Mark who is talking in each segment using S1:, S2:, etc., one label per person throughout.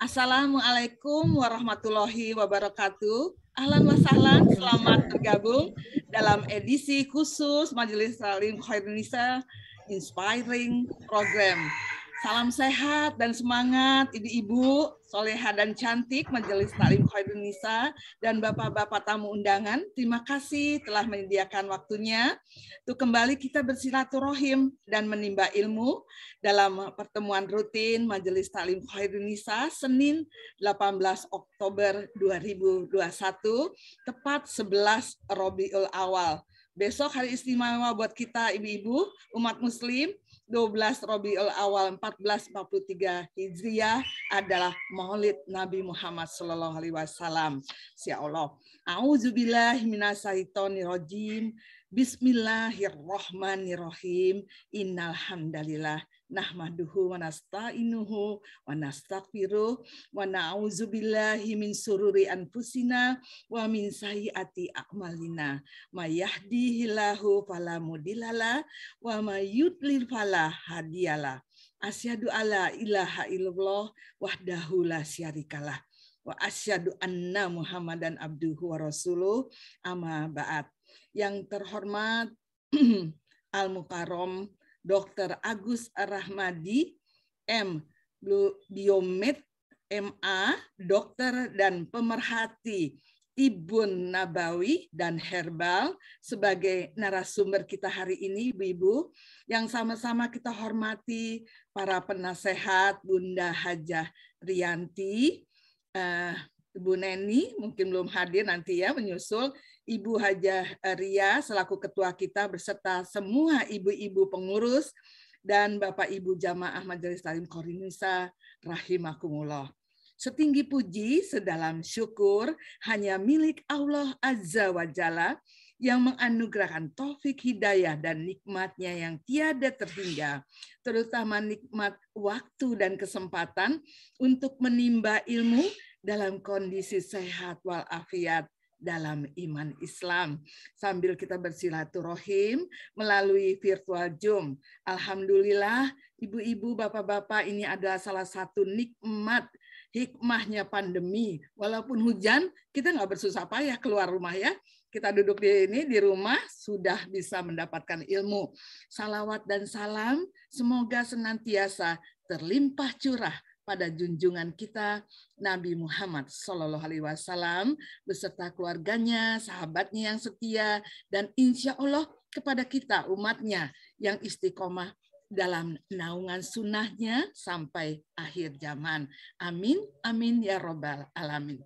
S1: Assalamualaikum warahmatullahi wabarakatuh. Ahlan wa sahlan, selamat bergabung dalam edisi khusus Majelis Taklim Khairun Nisa Inspiring Program. Salam sehat dan semangat ibu-ibu soleha dan cantik Majelis Taklim Khairun Nisa dan bapak-bapak tamu undangan. Terima kasih telah menyediakan waktunya untuk kembali kita bersilaturahim dan menimba ilmu dalam pertemuan rutin Majelis Taklim Khairun Nisa Senin 18 Oktober 2021 tepat 11 Rabiul Awal. Besok hari istimewa buat kita ibu-ibu umat muslim 12 Rabiul Awal 1443 Hijriah adalah Maulid Nabi Muhammad sallallahu alaihi wasallam. Ya Allah. A'udzubillahi minasyaitonirrajim. Bismillahirrahmanirrahim. Innal hamdalillah nahmaduhu wa nasta'inuhu wa nastaghfiruh wa na'udzubillahi min sururi anfusina wa min sayyiati a'malina. May yahdihillahu fala mudhillalah wa may yudlil fala hadiyalah. Asyhadu alla ilaha illallah wahdahu la syarikalah wa asyhadu anna Muhammadan abduhu wa rasuluh amma ba'd. Yang terhormat Al-Mukarrom Dr. Agus Rahmadi, M. Biomed, MA, dokter dan pemerhati Tibun Nabawi dan Herbal sebagai narasumber kita hari ini, Ibu-ibu, yang sama-sama kita hormati para penasehat Bunda Hajah Rianti, Ibu Neni mungkin belum hadir nanti ya menyusul, Ibu Hajah Ria selaku ketua kita beserta semua ibu-ibu pengurus dan Bapak Ibu jamaah Majelis Taklim Khairun Nisa rahimakumullah. Setinggi puji, sedalam syukur hanya milik Allah Azza wa Jalla yang menganugerahkan taufik hidayah dan nikmatnya yang tiada terhingga, terutama nikmat waktu dan kesempatan untuk menimba ilmu dalam kondisi sehat walafiat dalam iman Islam sambil kita bersilaturahim melalui virtual Zoom. Alhamdulillah ibu-ibu, bapak-bapak, ini adalah salah satu nikmat hikmahnya pandemi. Walaupun hujan, kita nggak bersusah payah keluar rumah ya. Kita duduk di rumah sudah bisa mendapatkan ilmu. Salawat dan salam semoga senantiasa terlimpah curah pada junjungan kita Nabi Muhammad Sallallahu Alaihi Wasallam beserta keluarganya, sahabatnya yang setia, dan insya Allah kepada kita umatnya yang istiqomah dalam naungan sunnahnya sampai akhir zaman. Amin, amin ya robbal alamin.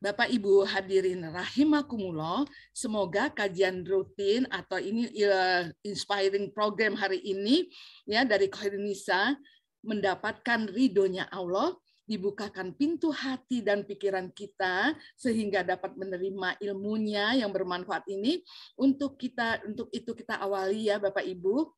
S1: Bapak Ibu hadirin rahimakumullah, semoga kajian rutin atau ini inspiring program hari ini ya dari Khairun Nisa mendapatkan ridhonya Allah, dibukakan pintu hati dan pikiran kita sehingga dapat menerima ilmunya yang bermanfaat ini. Untuk itu kita awali ya Bapak Ibu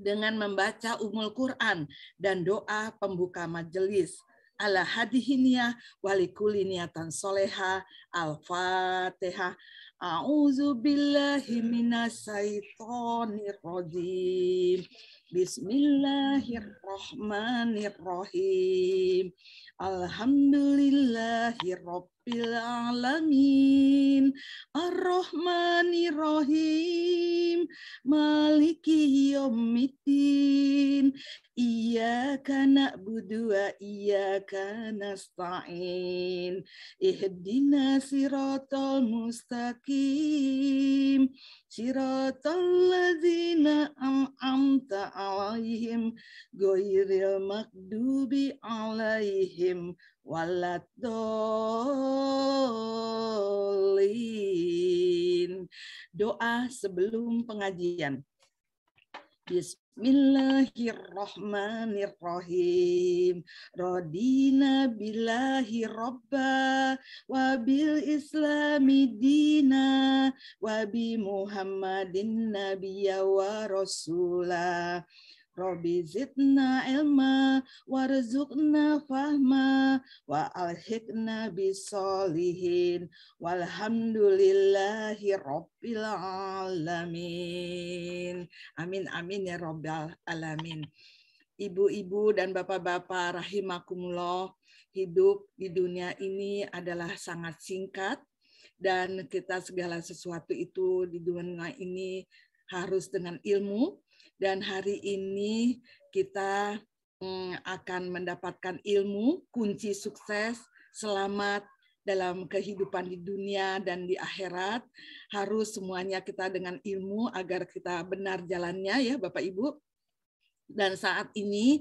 S1: dengan membaca Ummul Quran dan doa pembuka majelis. Ala hadihiniyah walikuli niatan soleha. Al-Fatihah. A'udzu billahi minasyaitonir rajim. Bismillahirrahmanirrahim. Alhamdulillahirabbil alamin. Ar-Rahmanirrahim. Maliki yaumiddin. Iyyaka na'budu wa iyyaka nasta'in. Ihdinas siratal mustaqim. Siratal ladzina an'amta 'alaihim ghairil maghdubi 'alaihim waladdallin. Doa sebelum pengajian. Bismillahirrahmanirrahim. Radina billahi robba wa bil islami dina wa bi Muhammadin nabiyya wa rasulah. Rabbi zidna ilma warzuqna fahma wa alhiqna bisolihin walhamdulillahi rabbil alamin. Amin amin ya rabbal alamin. Ibu-ibu dan bapak-bapak rahimakumullah, hidup di dunia ini adalah sangat singkat dan kita segala sesuatu itu di dunia ini harus dengan ilmu, dan hari ini kita akan mendapatkan ilmu, kunci sukses, selamat dalam kehidupan di dunia dan di akhirat. Harus semuanya kita dengan ilmu agar kita benar jalannya ya Bapak Ibu. Dan saat ini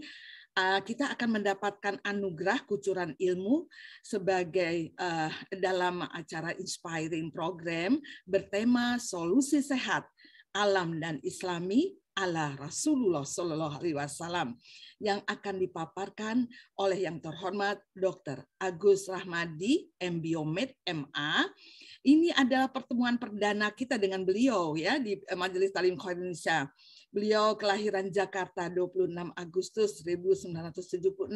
S1: kita akan mendapatkan anugerah kucuran ilmu sebagai dalam acara Inspiring Program bertema Solusi Sehat Alam dan Islami ala Rasulullah Shallallahu Alaihi Wasallam yang akan dipaparkan oleh yang terhormat Dr. Agus Rahmadi, MBiomed, MA. Ini adalah pertemuan perdana kita dengan beliau ya di Majelis Talim Khoir Indonesia. Beliau kelahiran Jakarta 26 Agustus 1976.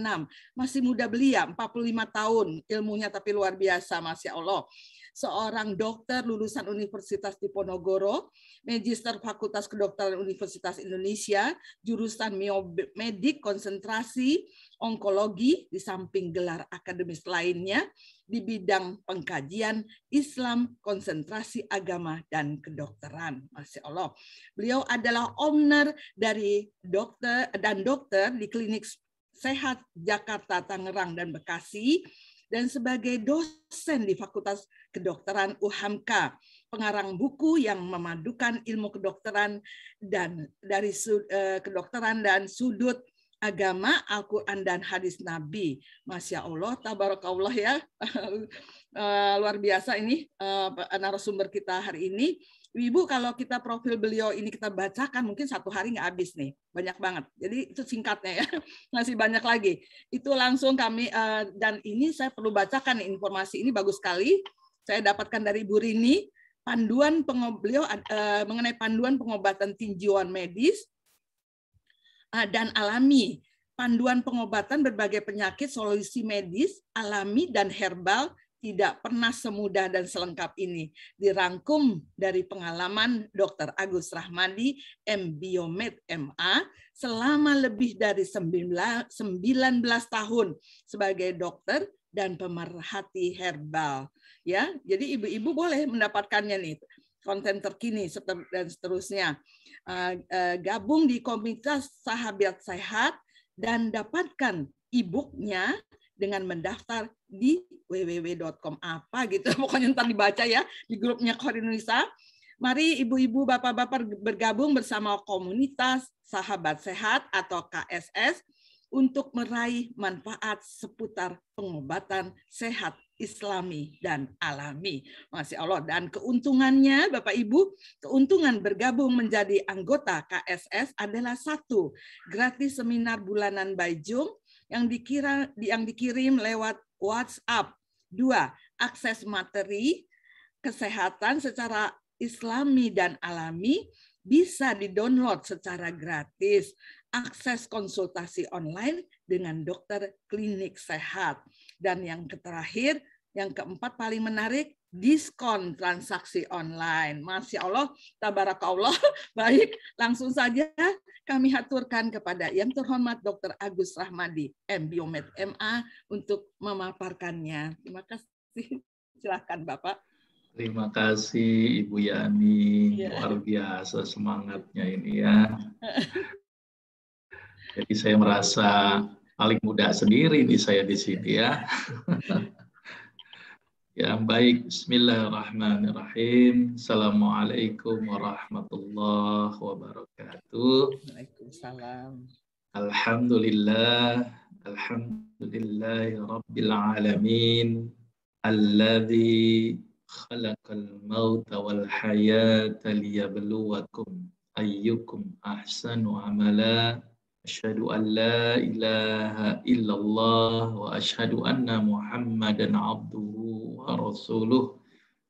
S1: Masih muda belia, 45 tahun. Ilmunya tapi luar biasa, Masya Allah. Seorang dokter lulusan Universitas Diponegoro, Magister Fakultas Kedokteran Universitas Indonesia, jurusan Medik konsentrasi onkologi, di samping gelar akademis lainnya di bidang pengkajian Islam, konsentrasi agama, dan kedokteran. Masya Allah. Beliau adalah owner dari dokter di klinik sehat Jakarta, Tangerang, dan Bekasi, dan sebagai dosen di Fakultas Kedokteran UHAMKA, pengarang buku yang memadukan ilmu kedokteran dan dari kedokteran dan sudut agama, Al-Quran dan hadis Nabi. Masya Allah, tabarakallah ya. Luar biasa ini narasumber kita hari ini. Ibu, kalau kita profil beliau ini kita bacakan, mungkin satu hari nggak habis nih. Banyak banget. Jadi itu singkatnya ya. Masih banyak lagi. Itu langsung kami, dan ini saya perlu bacakan informasi ini bagus sekali. Saya dapatkan dari Ibu Rini, beliau mengenai panduan pengobatan tinjauan medis dan alami, panduan pengobatan berbagai penyakit, solusi medis, alami, dan herbal tidak pernah semudah dan selengkap ini. Dirangkum dari pengalaman Dr. Agus Rahmadi, MBiomed, MA, selama lebih dari 19 tahun sebagai dokter dan pemerhati herbal. Ya, jadi ibu-ibu boleh mendapatkannya nih, konten terkini dan seterusnya. Gabung di komunitas Sahabat Sehat dan dapatkan e-booknya dengan mendaftar di www.com apa gitu, pokoknya ntar dibaca ya di grupnya Khoir Indonesia. Mari ibu-ibu, bapak-bapak bergabung bersama komunitas Sahabat Sehat atau KSS untuk meraih manfaat seputar pengobatan sehat Islami dan alami. Masya Allah. Dan keuntungannya, Bapak Ibu, keuntungan bergabung menjadi anggota KSS adalah 1, gratis seminar bulanan by Zoom yang dikirim lewat WhatsApp. 2, akses materi kesehatan secara Islami dan alami bisa di-download secara gratis. Akses konsultasi online dengan dokter klinik sehat. Dan yang terakhir, yang keempat paling menarik, diskon transaksi online. Masya Allah, tabarakallah. Baik, langsung saja kami haturkan kepada yang terhormat Dr. Agus Rahmadi, MBiomed, MA, untuk memaparkannya. Terima kasih. Silakan Bapak.
S2: Terima kasih Ibu Yani, luar biasa semangatnya ini ya. Jadi saya merasa paling muda sendiri nih saya di sini ya. Ya baik, bismillahirrahmanirrahim. Assalamualaikum warahmatullahi wabarakatuh.
S1: Waalaikumsalam.
S2: Alhamdulillah, alhamdulillahi rabbil alamin. Alladzi khalaqal mauta wal hayata liyabluwakum ayyukum ahsanu amala. Asyhadu an la ilaha illallah wa asyhadu anna Muhammadan abduhu wa rasuluh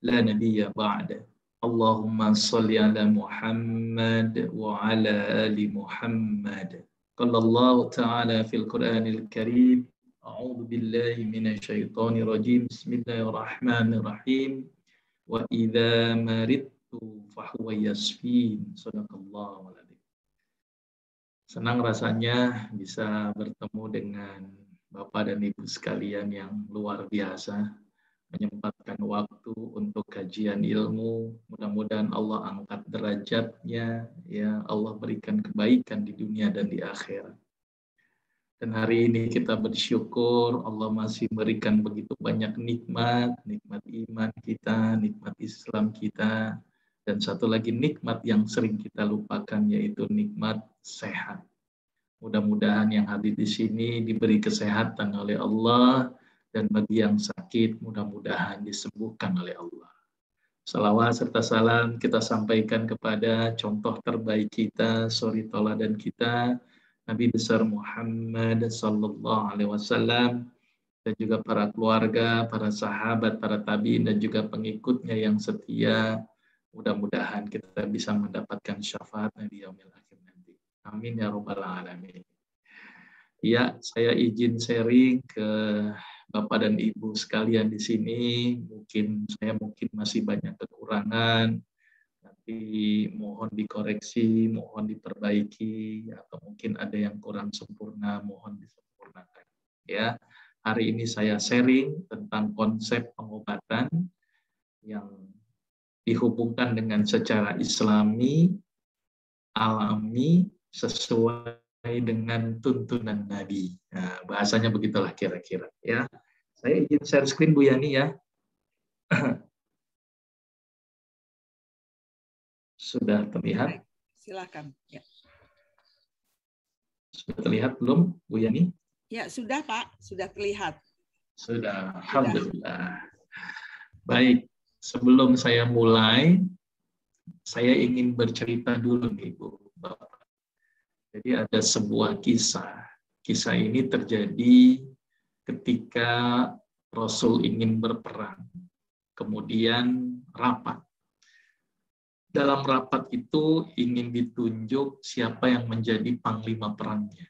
S2: la nabiyya ba'da. Allahumma shalli ala Muhammad wa ala ali Muhammad. Qala Allah ta'ala fil Qur'anil Karim. A'udzu billahi minasy syaithanir rajim. Bismillahirrahmanirrahim. Wa idza maridtu fa huwa yashfin. Shadaqallahu alazim. Senang rasanya bisa bertemu dengan Bapak dan Ibu sekalian yang luar biasa, menyempatkan waktu untuk kajian ilmu. Mudah-mudahan Allah angkat derajatnya, ya Allah berikan kebaikan di dunia dan di akhirat. Dan hari ini kita bersyukur Allah masih memberikan begitu banyak nikmat, nikmat iman kita, nikmat Islam kita, dan satu lagi nikmat yang sering kita lupakan yaitu nikmat sehat. Mudah-mudahan yang hadir di sini diberi kesehatan oleh Allah, dan bagi yang sakit mudah-mudahan disembuhkan oleh Allah. Salawat serta salam kita sampaikan kepada contoh terbaik kita, suri tauladan kita, Nabi besar Muhammad sallallahu alaihi wasallam, dan juga para keluarga, para sahabat, para tabi'in dan juga pengikutnya yang setia. Mudah-mudahan kita bisa mendapatkan syafaatnya di yaumil akhir nanti. Amin ya rabbal alamin. Ya, saya izin sharing ke Bapak dan Ibu sekalian di sini. Saya masih banyak kekurangan. Nanti mohon dikoreksi, mohon diperbaiki, atau mungkin ada yang kurang sempurna, mohon disempurnakan. Ya, hari ini saya sharing tentang konsep pengobatan yang dihubungkan dengan secara Islami, alami, sesuai dengan tuntunan Nabi. Nah, bahasanya begitulah kira-kira. Ya, saya izin share screen Bu Yani ya. Sudah terlihat?
S1: Silakan. Ya.
S2: Sudah terlihat belum, Bu Yani?
S1: Ya, sudah Pak. Sudah terlihat.
S2: Sudah, alhamdulillah. Baik, sebelum saya mulai, saya ingin bercerita dulu nih, Bu. Jadi ada sebuah kisah. Kisah ini terjadi ketika Rasul ingin berperang. Kemudian rapat. Dalam rapat itu ingin ditunjuk siapa yang menjadi panglima perangnya.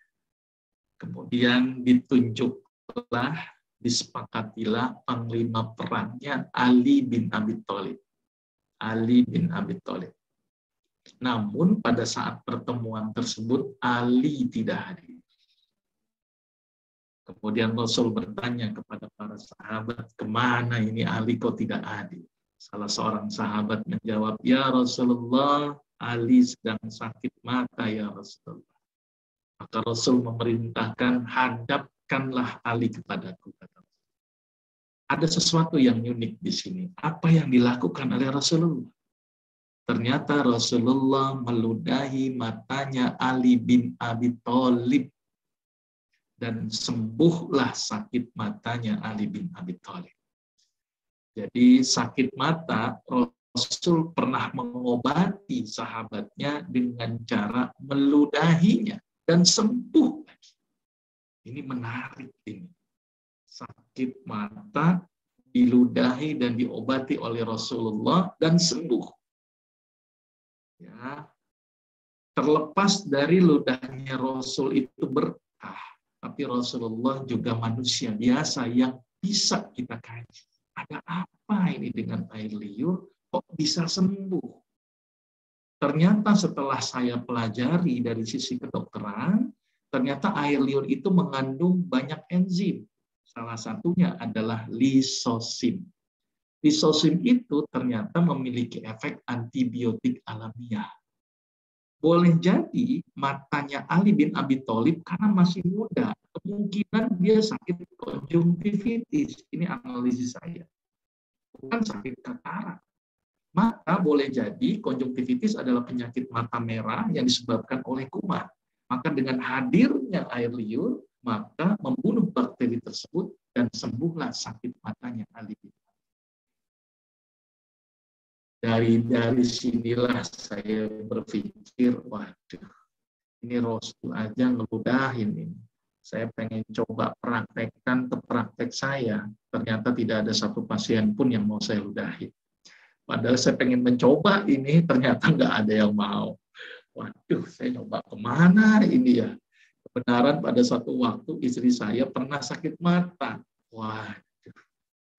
S2: Kemudian ditunjuklah, disepakatilah panglima perangnya Ali bin Abi Thalib. Ali bin Abi Thalib. Namun pada saat pertemuan tersebut Ali tidak hadir. Kemudian Rasul bertanya kepada para sahabat, kemana ini Ali kok tidak hadir? Salah seorang sahabat menjawab, ya Rasulullah, Ali sedang sakit mata ya Rasulullah. Maka Rasul memerintahkan, hadapkanlah Ali kepadaku. Ada sesuatu yang unik di sini. Apa yang dilakukan oleh Rasulullah? Ternyata Rasulullah meludahi matanya Ali bin Abi Thalib. Dan sembuhlah sakit matanya Ali bin Abi Thalib. Jadi sakit mata, Rasul pernah mengobati sahabatnya dengan cara meludahinya dan sembuh lagi. Ini menarik ini. Sakit mata diludahi dan diobati oleh Rasulullah dan sembuh. Ya. Terlepas dari ludahnya Rasul itu berkah, tapi Rasulullah juga manusia biasa yang bisa kita kaji. Ada apa ini dengan air liur? Kok bisa sembuh? Ternyata setelah saya pelajari dari sisi kedokteran, ternyata air liur itu mengandung banyak enzim. Salah satunya adalah lisosim. Lisosim itu ternyata memiliki efek antibiotik alamiah. Boleh jadi matanya Ali bin Abi Thalib karena masih muda, kemungkinan dia sakit konjungtivitis. Ini analisis saya. Bukan sakit katarak. Maka boleh jadi konjungtivitis adalah penyakit mata merah yang disebabkan oleh kuman. Maka dengan hadirnya air liur, maka membunuh bakteri tersebut dan sembuhlah sakit matanya Ali bin Abi Thalib. Dari sinilah saya berpikir, waduh, ini Rasul aja ngeludahin ini. Saya pengen coba praktekkan ke praktek saya. Ternyata tidak ada satu pasien pun yang mau saya ludahin. Padahal saya pengen mencoba ini, ternyata nggak ada yang mau. Waduh, saya coba kemana ini ya? Kebenaran pada suatu waktu istri saya pernah sakit mata. Waduh,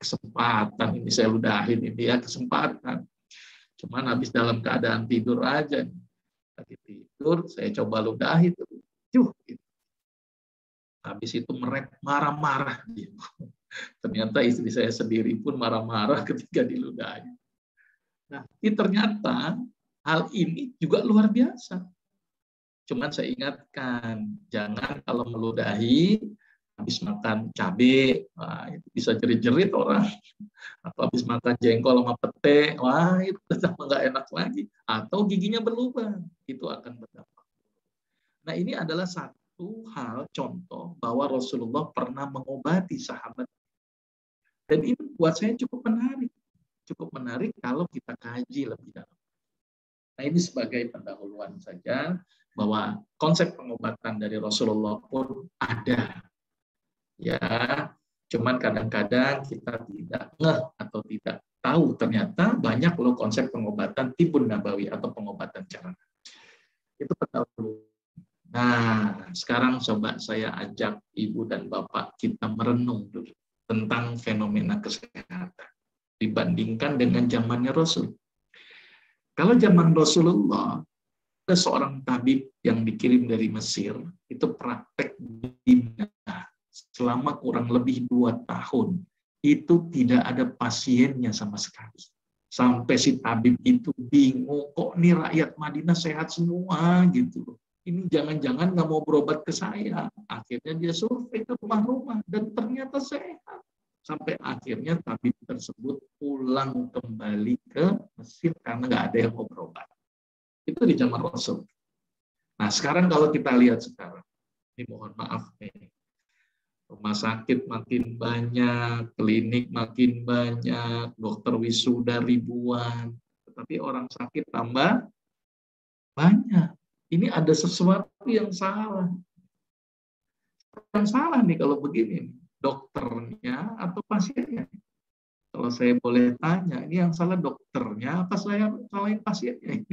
S2: kesempatan ini saya ludahin ini ya, kesempatan. Cuman habis dalam keadaan tidur aja. Lagi tidur, saya coba ludahi itu. Habis itu marah-marah gitu. Ternyata istri saya sendiri pun marah-marah ketika diludahi. Nah, ternyata hal ini juga luar biasa. Cuman saya ingatkan, jangan kalau meludahi habis makan cabai, wah itu bisa jerit-jerit orang. Atau habis makan jengkol sama pete, wah itu tetap nggak enak lagi. Atau giginya berlubang, itu akan berdampak. Nah, ini adalah satu hal contoh bahwa Rasulullah pernah mengobati sahabat. Dan ini buat saya cukup menarik. Cukup menarik kalau kita kaji lebih dalam. Nah, ini sebagai pendahuluan saja bahwa konsep pengobatan dari Rasulullah pun ada. Ya, cuman kadang-kadang kita tidak ngeh atau tidak tahu ternyata banyak loh konsep pengobatan tibun nabawi atau pengobatan cara. Itu pendahuluan. Nah, sekarang coba saya ajak Ibu dan Bapak kita merenung dulu tentang fenomena kesehatan dibandingkan dengan zamannya Rasul. Kalau zaman Rasulullah, ada seorang tabib yang dikirim dari Mesir, itu praktek di Madinah selama kurang lebih 2 tahun. Itu tidak ada pasiennya sama sekali. Sampai si tabib itu bingung, kok nih rakyat Madinah sehat semua gitu. Ini jangan-jangan nggak mau berobat ke saya. Akhirnya dia survei ke rumah-rumah dan ternyata sehat. Sampai akhirnya tabib tersebut pulang kembali ke Mesir karena nggak ada yang mau berobat. Itu di zaman Rasul. Nah, sekarang kalau kita lihat sekarang, ini mohon maaf nih, rumah sakit makin banyak, klinik makin banyak, dokter wisuda ribuan, tetapi orang sakit tambah banyak. Ini ada sesuatu yang salah. Yang salah nih kalau begini, dokternya atau pasiennya. Kalau saya boleh tanya, ini yang salah dokternya apa saya salahin pasiennya?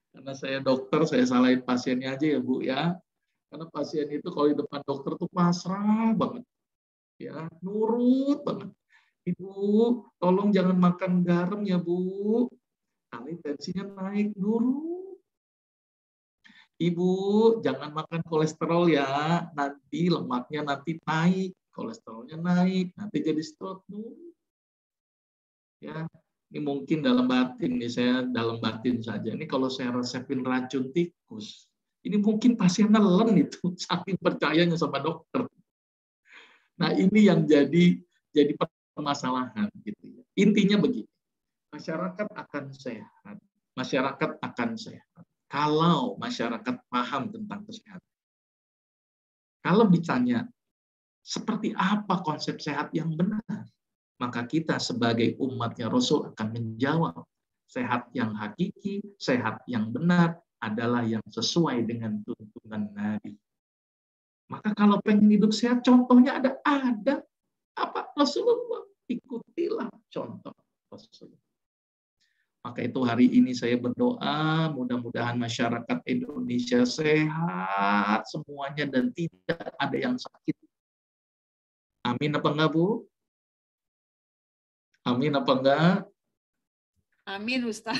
S2: Karena saya dokter, saya salahin pasiennya aja ya Bu ya. Karena pasien itu kalau di depan dokter tuh pasrah banget. Ya, nurut banget. Ibu, tolong jangan makan garam ya Bu. Kali tensinya naik, nurut. Ibu, jangan makan kolesterol ya. Nanti lemaknya nanti naik, kolesterolnya naik, nanti jadi stroke. Ya, ini mungkin dalam batin nih, saya dalam batin saja. Ini kalau saya resepin racun tikus, ini mungkin pasiennya nelen itu, saking percayanya sama dokter. Nah, ini yang jadi permasalahan gitu ya. Intinya begini, masyarakat akan sehat. Masyarakat akan sehat kalau masyarakat paham tentang kesehatan. Kalau ditanya seperti apa konsep sehat yang benar, maka kita sebagai umatnya Rasul akan menjawab, sehat yang hakiki, sehat yang benar adalah yang sesuai dengan tuntunan Nabi. Maka kalau pengen hidup sehat, contohnya ada. Apa? Rasulullah. Ikutilah contoh Rasulullah. Maka itu hari ini saya berdoa, mudah-mudahan masyarakat Indonesia sehat semuanya dan tidak ada yang sakit. Amin apa enggak, Bu? Amin apa enggak?
S1: Amin Ustaz,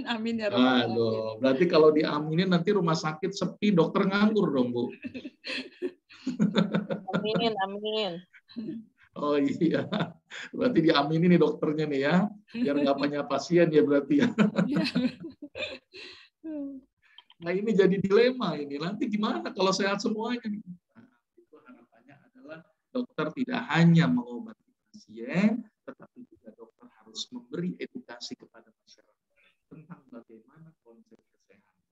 S1: amin ya Rabbal alamin.
S2: Berarti kalau diaminin nanti rumah sakit sepi, dokter nganggur dong, Bu.
S3: Amin.
S2: Oh iya, berarti diaminin nih dokternya nih ya, biar nggak banyak pasien ya berarti ya. Nah ini jadi dilema ini, nanti gimana kalau sehat semuanya? Nah, itu harapannya adalah dokter tidak hanya mengobati pasien, tetapi juga dokter harus memberi edukasi kepada masyarakat tentang bagaimana konsep kesehatan,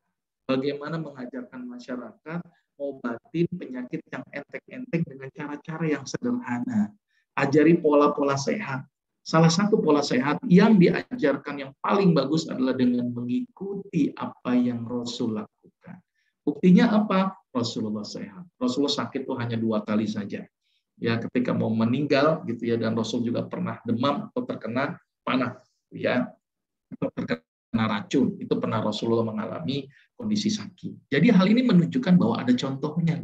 S2: bagaimana mengajarkan masyarakat obatin penyakit yang enteng-enteng dengan cara-cara yang sederhana. Ajari pola-pola sehat. Salah satu pola sehat yang diajarkan yang paling bagus adalah dengan mengikuti apa yang Rasul lakukan. Buktinya apa? Rasulullah sehat. Rasulullah sakit itu hanya 2 kali saja. Ya, ketika mau meninggal gitu ya, dan Rasul juga pernah demam atau terkena panah, ya, atau terkena racun. Itu pernah Rasulullah mengalami kondisi sakit. Jadi hal ini menunjukkan bahwa ada contohnya.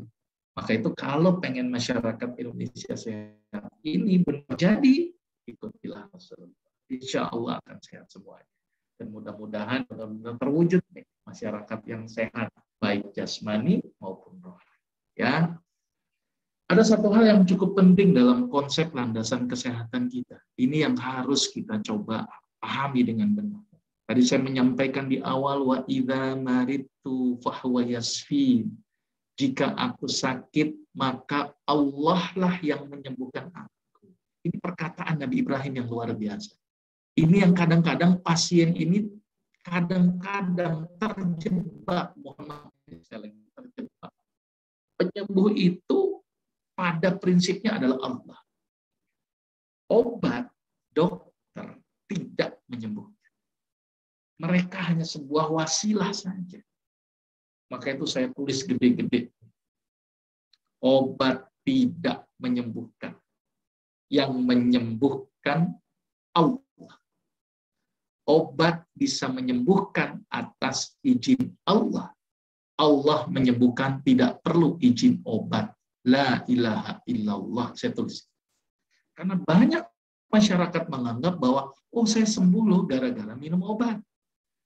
S2: Maka itu kalau pengen masyarakat Indonesia sehat ini benar jadi, ikutilah Rasulullah. Insya Allah akan sehat semuanya. Dan mudah-mudahan benar-benar terwujud nih masyarakat yang sehat, baik jasmani maupun rohani. Ya, Ada satu hal yang cukup penting dalam konsep landasan kesehatan kita. Ini yang harus kita coba pahami dengan benar. Tadi saya menyampaikan di awal, wa idza maridtu fahuwa yasfin. Jika aku sakit, maka Allah lah yang menyembuhkan aku. Ini perkataan Nabi Ibrahim yang luar biasa. Ini yang kadang-kadang pasien ini kadang-kadang terjebak. Mohon maaf, terjebak. Penyembuh itu pada prinsipnya adalah Allah. Obat, dokter tidak menyembuhkan. Mereka hanya sebuah wasilah saja. Maka itu saya tulis gede-gede. Obat tidak menyembuhkan. Yang menyembuhkan Allah. Obat bisa menyembuhkan atas izin Allah. Allah menyembuhkan tidak perlu izin obat. La ilaha illallah. Saya tulis. Karena banyak masyarakat menganggap bahwa, oh saya sembuh loh gara-gara minum obat.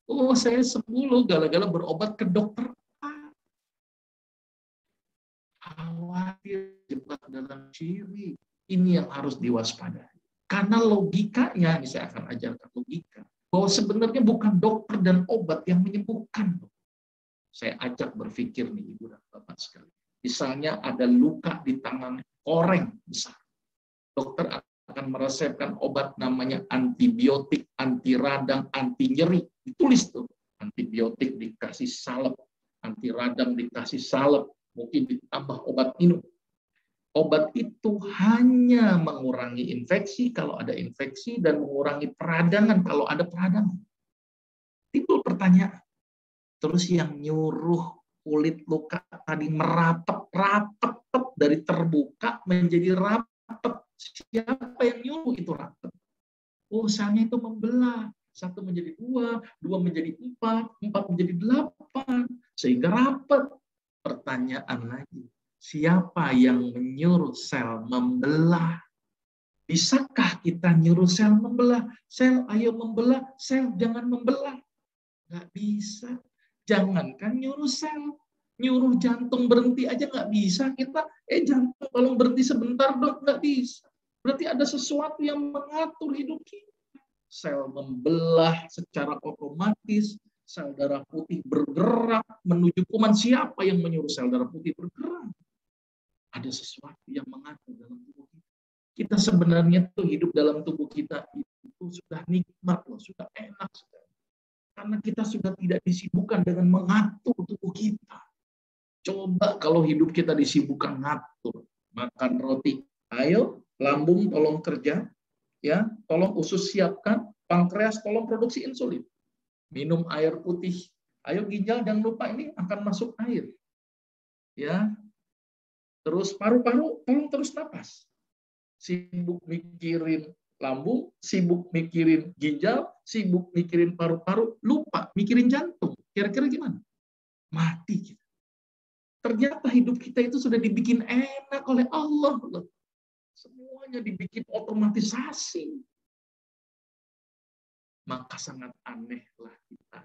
S2: Oh saya sembuh loh gara-gara berobat ke dokter. Khawatir jebak dalam ciri. Ini yang harus diwaspadai. Karena logikanya, ini saya akan ajarkan logika, bahwa sebenarnya bukan dokter dan obat yang menyembuhkan. Saya ajak berpikir nih Ibu dan Bapak sekalian. Misalnya ada luka di tangan, koreng besar. Dokter akan meresepkan obat namanya antibiotik, anti radang, anti nyeri. Ditulis tuh. Antibiotik dikasih salep, anti radang dikasih salep, mungkin ditambah obat minum. Obat itu hanya mengurangi infeksi kalau ada infeksi dan mengurangi peradangan kalau ada peradangan. Timbul pertanyaan. Terus yang nyuruh kulit luka tadi merapat dari terbuka menjadi rapat. Siapa yang nyuruh itu rapat? Oh, misalnya itu membelah. 1 menjadi 2, 2 menjadi 4, 4 menjadi 8. Sehingga rapat. Pertanyaan lagi. Siapa yang menyuruh sel membelah? Bisakah kita nyuruh sel membelah? Sel, ayo membelah. Sel, jangan membelah. Nggak bisa. Jangankan nyuruh sel, nyuruh jantung berhenti aja nggak bisa kita. Jantung tolong berhenti sebentar dong, nggak bisa. Berarti ada sesuatu yang mengatur hidup kita. Sel membelah secara otomatis, sel darah putih bergerak menuju kuman. Siapa yang menyuruh sel darah putih bergerak? Ada sesuatu yang mengatur dalam tubuh kita. Kita sebenarnya tuh hidup dalam tubuh kita itu sudah nikmat loh, sudah enak sekali. Karena kita sudah tidak disibukkan dengan mengatur tubuh kita. Coba kalau hidup kita disibukkan ngatur, makan roti, ayo lambung tolong kerja, ya, tolong usus siapkan, pankreas tolong produksi insulin, minum air putih, ayo ginjal jangan lupa ini akan masuk air, ya, terus paru-paru tolong terus napas, sibuk mikirin lambung, sibuk mikirin ginjal, sibuk mikirin paru-paru, lupa mikirin jantung. Kira-kira gimana? Mati kita. Ternyata hidup kita itu sudah dibikin enak oleh Allah. Semuanya dibikin otomatisasi. Maka sangat anehlah kita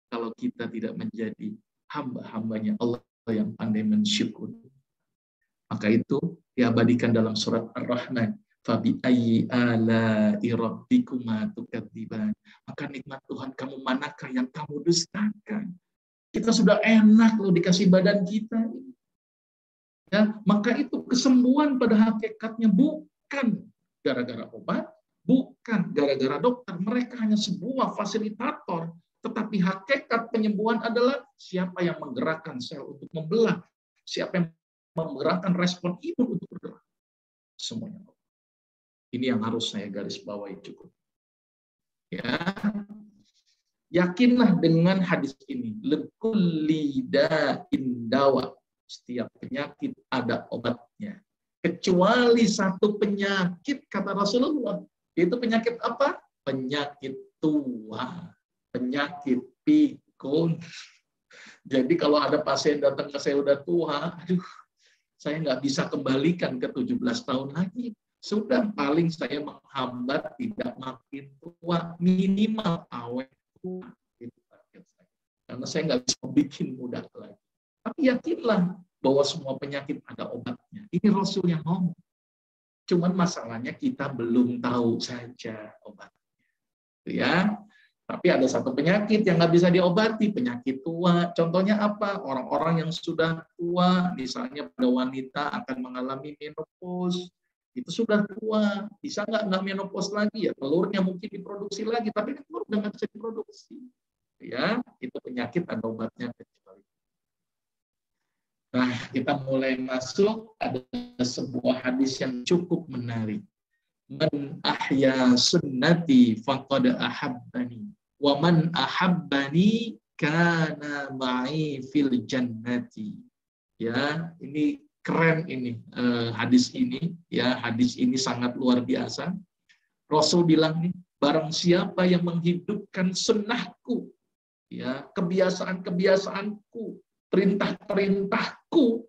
S2: kalau kita tidak menjadi hamba-hambanya Allah yang pandai mensyukuri. Maka itu diabadikan dalam surat Ar-Rahman. Fabi ayyi ala'i rabbikuma tukadziban. Maka nikmat Tuhan kamu manakah yang kamu dustakan? Kita sudah enak loh dikasih badan kita. Ya, maka itu kesembuhan pada hakikatnya bukan gara-gara obat, bukan gara-gara dokter. Mereka hanya sebuah fasilitator. Tetapi hakikat penyembuhan adalah siapa yang menggerakkan sel untuk membelah, siapa yang menggerakkan respon imun untuk bergerak. Semuanya. Ini yang harus saya garis bawahi cukup. Ya, yakinlah dengan hadis ini. Likulli da'in dawa. Setiap penyakit ada obatnya. Kecuali satu penyakit, kata Rasulullah. Itu penyakit apa? Penyakit tua. Penyakit pikun. Jadi kalau ada pasien datang ke saya udah tua, aduh, saya nggak bisa kembalikan ke 17 tahun lagi. Sudah paling saya menghambat tidak makin tua, minimal awet tua. Karena saya nggak bisa bikin muda lagi. Tapi yakinlah bahwa semua penyakit ada obatnya. Ini Rasul yang ngomong. Cuman masalahnya kita belum tahu saja obatnya. Ya. Tapi ada satu penyakit yang nggak bisa diobati, penyakit tua. Contohnya apa? Orang-orang yang sudah tua, misalnya pada wanita akan mengalami menopause, itu sudah tua. Bisa nggak menopause lagi? Ya telurnya mungkin diproduksi lagi, tapi kan telur udah nggak bisa diproduksi. Ya, itu penyakit ada obatnya kecuali. Nah, kita mulai masuk, ada sebuah hadis yang cukup menarik. Man ahya sunnati faqad ahabbani. Wa man ahabbani kana ma'i fil jannati. Ya, ini keren ini hadis ini, ya, hadis ini sangat luar biasa. Rasul bilang nih, barang siapa yang menghidupkan sunnahku, ya, kebiasaan-kebiasaanku, perintah-perintahku,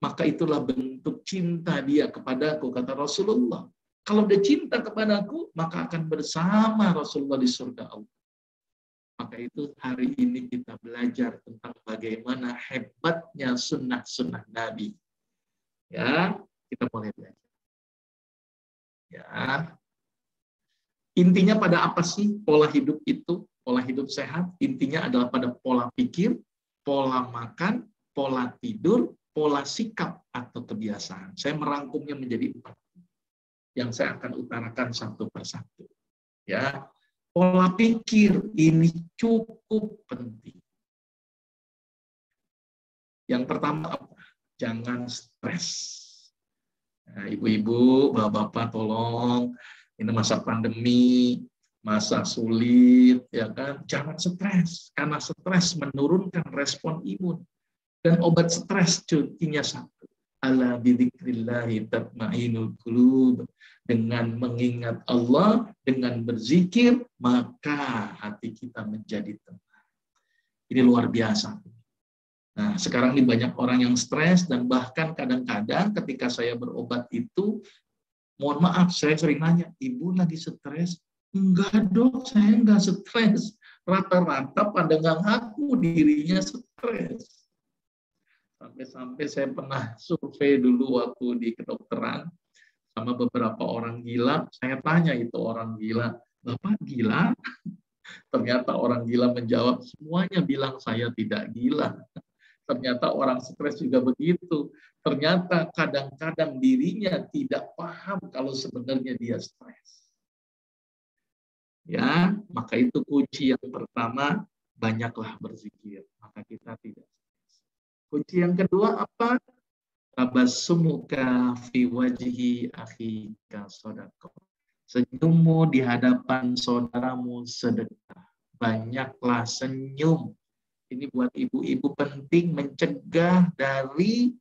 S2: maka itulah bentuk cinta dia kepadaku, kata Rasulullah. Kalau dia cinta kepadaku, maka akan bersama Rasulullah di surga Allah. Maka itu hari ini kita belajar tentang bagaimana hebatnya sunnah-sunnah Nabi. Ya, kita mulai belajar. Ya, intinya pada apa sih pola hidup itu? Pola hidup sehat, intinya adalah pada pola pikir, pola makan, pola tidur, pola sikap atau kebiasaan. Saya merangkumnya menjadi 4 yang saya akan utarakan satu persatu. Ya, pola pikir ini cukup penting. Yang pertama apa? Jangan stres. Nah, ibu-ibu, bapak-bapak, tolong, ini masa pandemi, masa sulit, ya kan? Jangan stres, karena stres menurunkan respon imun. Dan obat stres cutinya satu. Ala bidzikrillahi tatma'innul qulub. Dengan mengingat Allah, dengan berzikir, maka hati kita menjadi tenang. Ini luar biasa. Nah, sekarang ini banyak orang yang stres, dan bahkan kadang-kadang ketika saya berobat itu, mohon maaf, saya sering nanya, ibu lagi stres? Enggak dok, saya enggak stres. Rata-rata pandangan aku dirinya stres. Sampai-sampai saya pernah survei dulu waktu di kedokteran, sama beberapa orang gila, saya tanya itu orang gila, Bapak gila? Ternyata orang gila menjawab, semuanya bilang saya tidak gila. Ternyata orang stres juga begitu. Ternyata kadang-kadang dirinya tidak paham kalau sebenarnya dia stres. Ya, maka itu kunci yang pertama, banyaklah berzikir, maka kita tidak stres. Kunci yang kedua apa? Tabassumuka fi wajhi akhika shadaqah. Senyummu di hadapan saudaramu sedekah. Banyaklah senyum. Ini buat ibu-ibu penting mencegah dari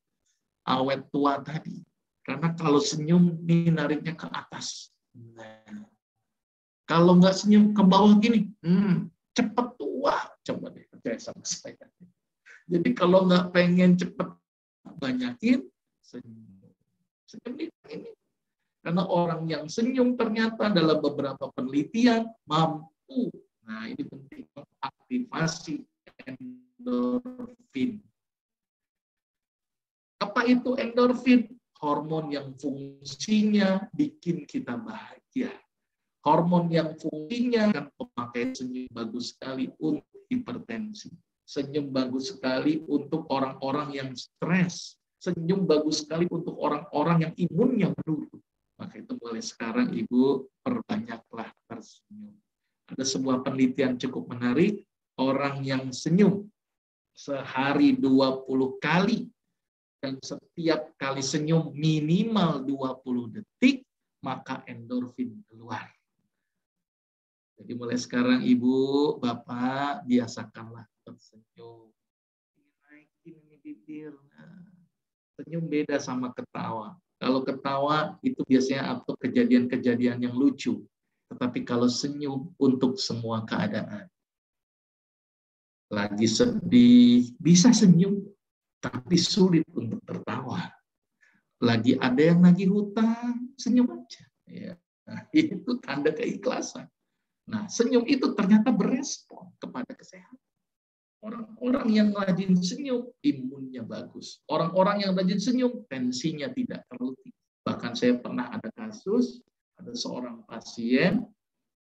S2: awet tua tadi. Karena kalau senyum ini nariknya ke atas. Nah, kalau nggak senyum ke bawah gini, cepat tua. Coba deh percaya sama saya. Jadi kalau nggak pengen cepat banyakin senyum. Senyum ini. Karena orang yang senyum ternyata dalam beberapa penelitian mampu. Nah, ini penting aktivasi endorfin. Apa itu endorfin? Hormon yang fungsinya bikin kita bahagia. Hormon yang fungsinya kan pemakai senyum bagus sekali untuk hipertensi. Senyum bagus sekali untuk orang-orang yang stres. Senyum bagus sekali untuk orang-orang yang imunnya menurun. Maka itu mulai sekarang Ibu perbanyaklah tersenyum. Ada sebuah penelitian cukup menarik. Orang yang senyum sehari 20 kali dan setiap kali senyum minimal 20 detik, maka endorfin keluar. Jadi mulai sekarang Ibu, Bapak, biasakanlah tersenyum. Naikin ini bibir. Senyum beda sama ketawa. Kalau ketawa itu biasanya atau kejadian-kejadian yang lucu. Tetapi kalau senyum untuk semua keadaan. Lagi sedih, bisa senyum, tapi sulit untuk tertawa. Lagi ada yang nagih hutang, senyum aja. Ya. Nah, itu tanda keikhlasan. Nah, senyum itu ternyata berespon kepada kesehatan. Orang-orang yang rajin senyum, imunnya bagus. Orang-orang yang rajin senyum, tensinya tidak terlalu tinggi. Bahkan saya pernah ada kasus, ada seorang pasien,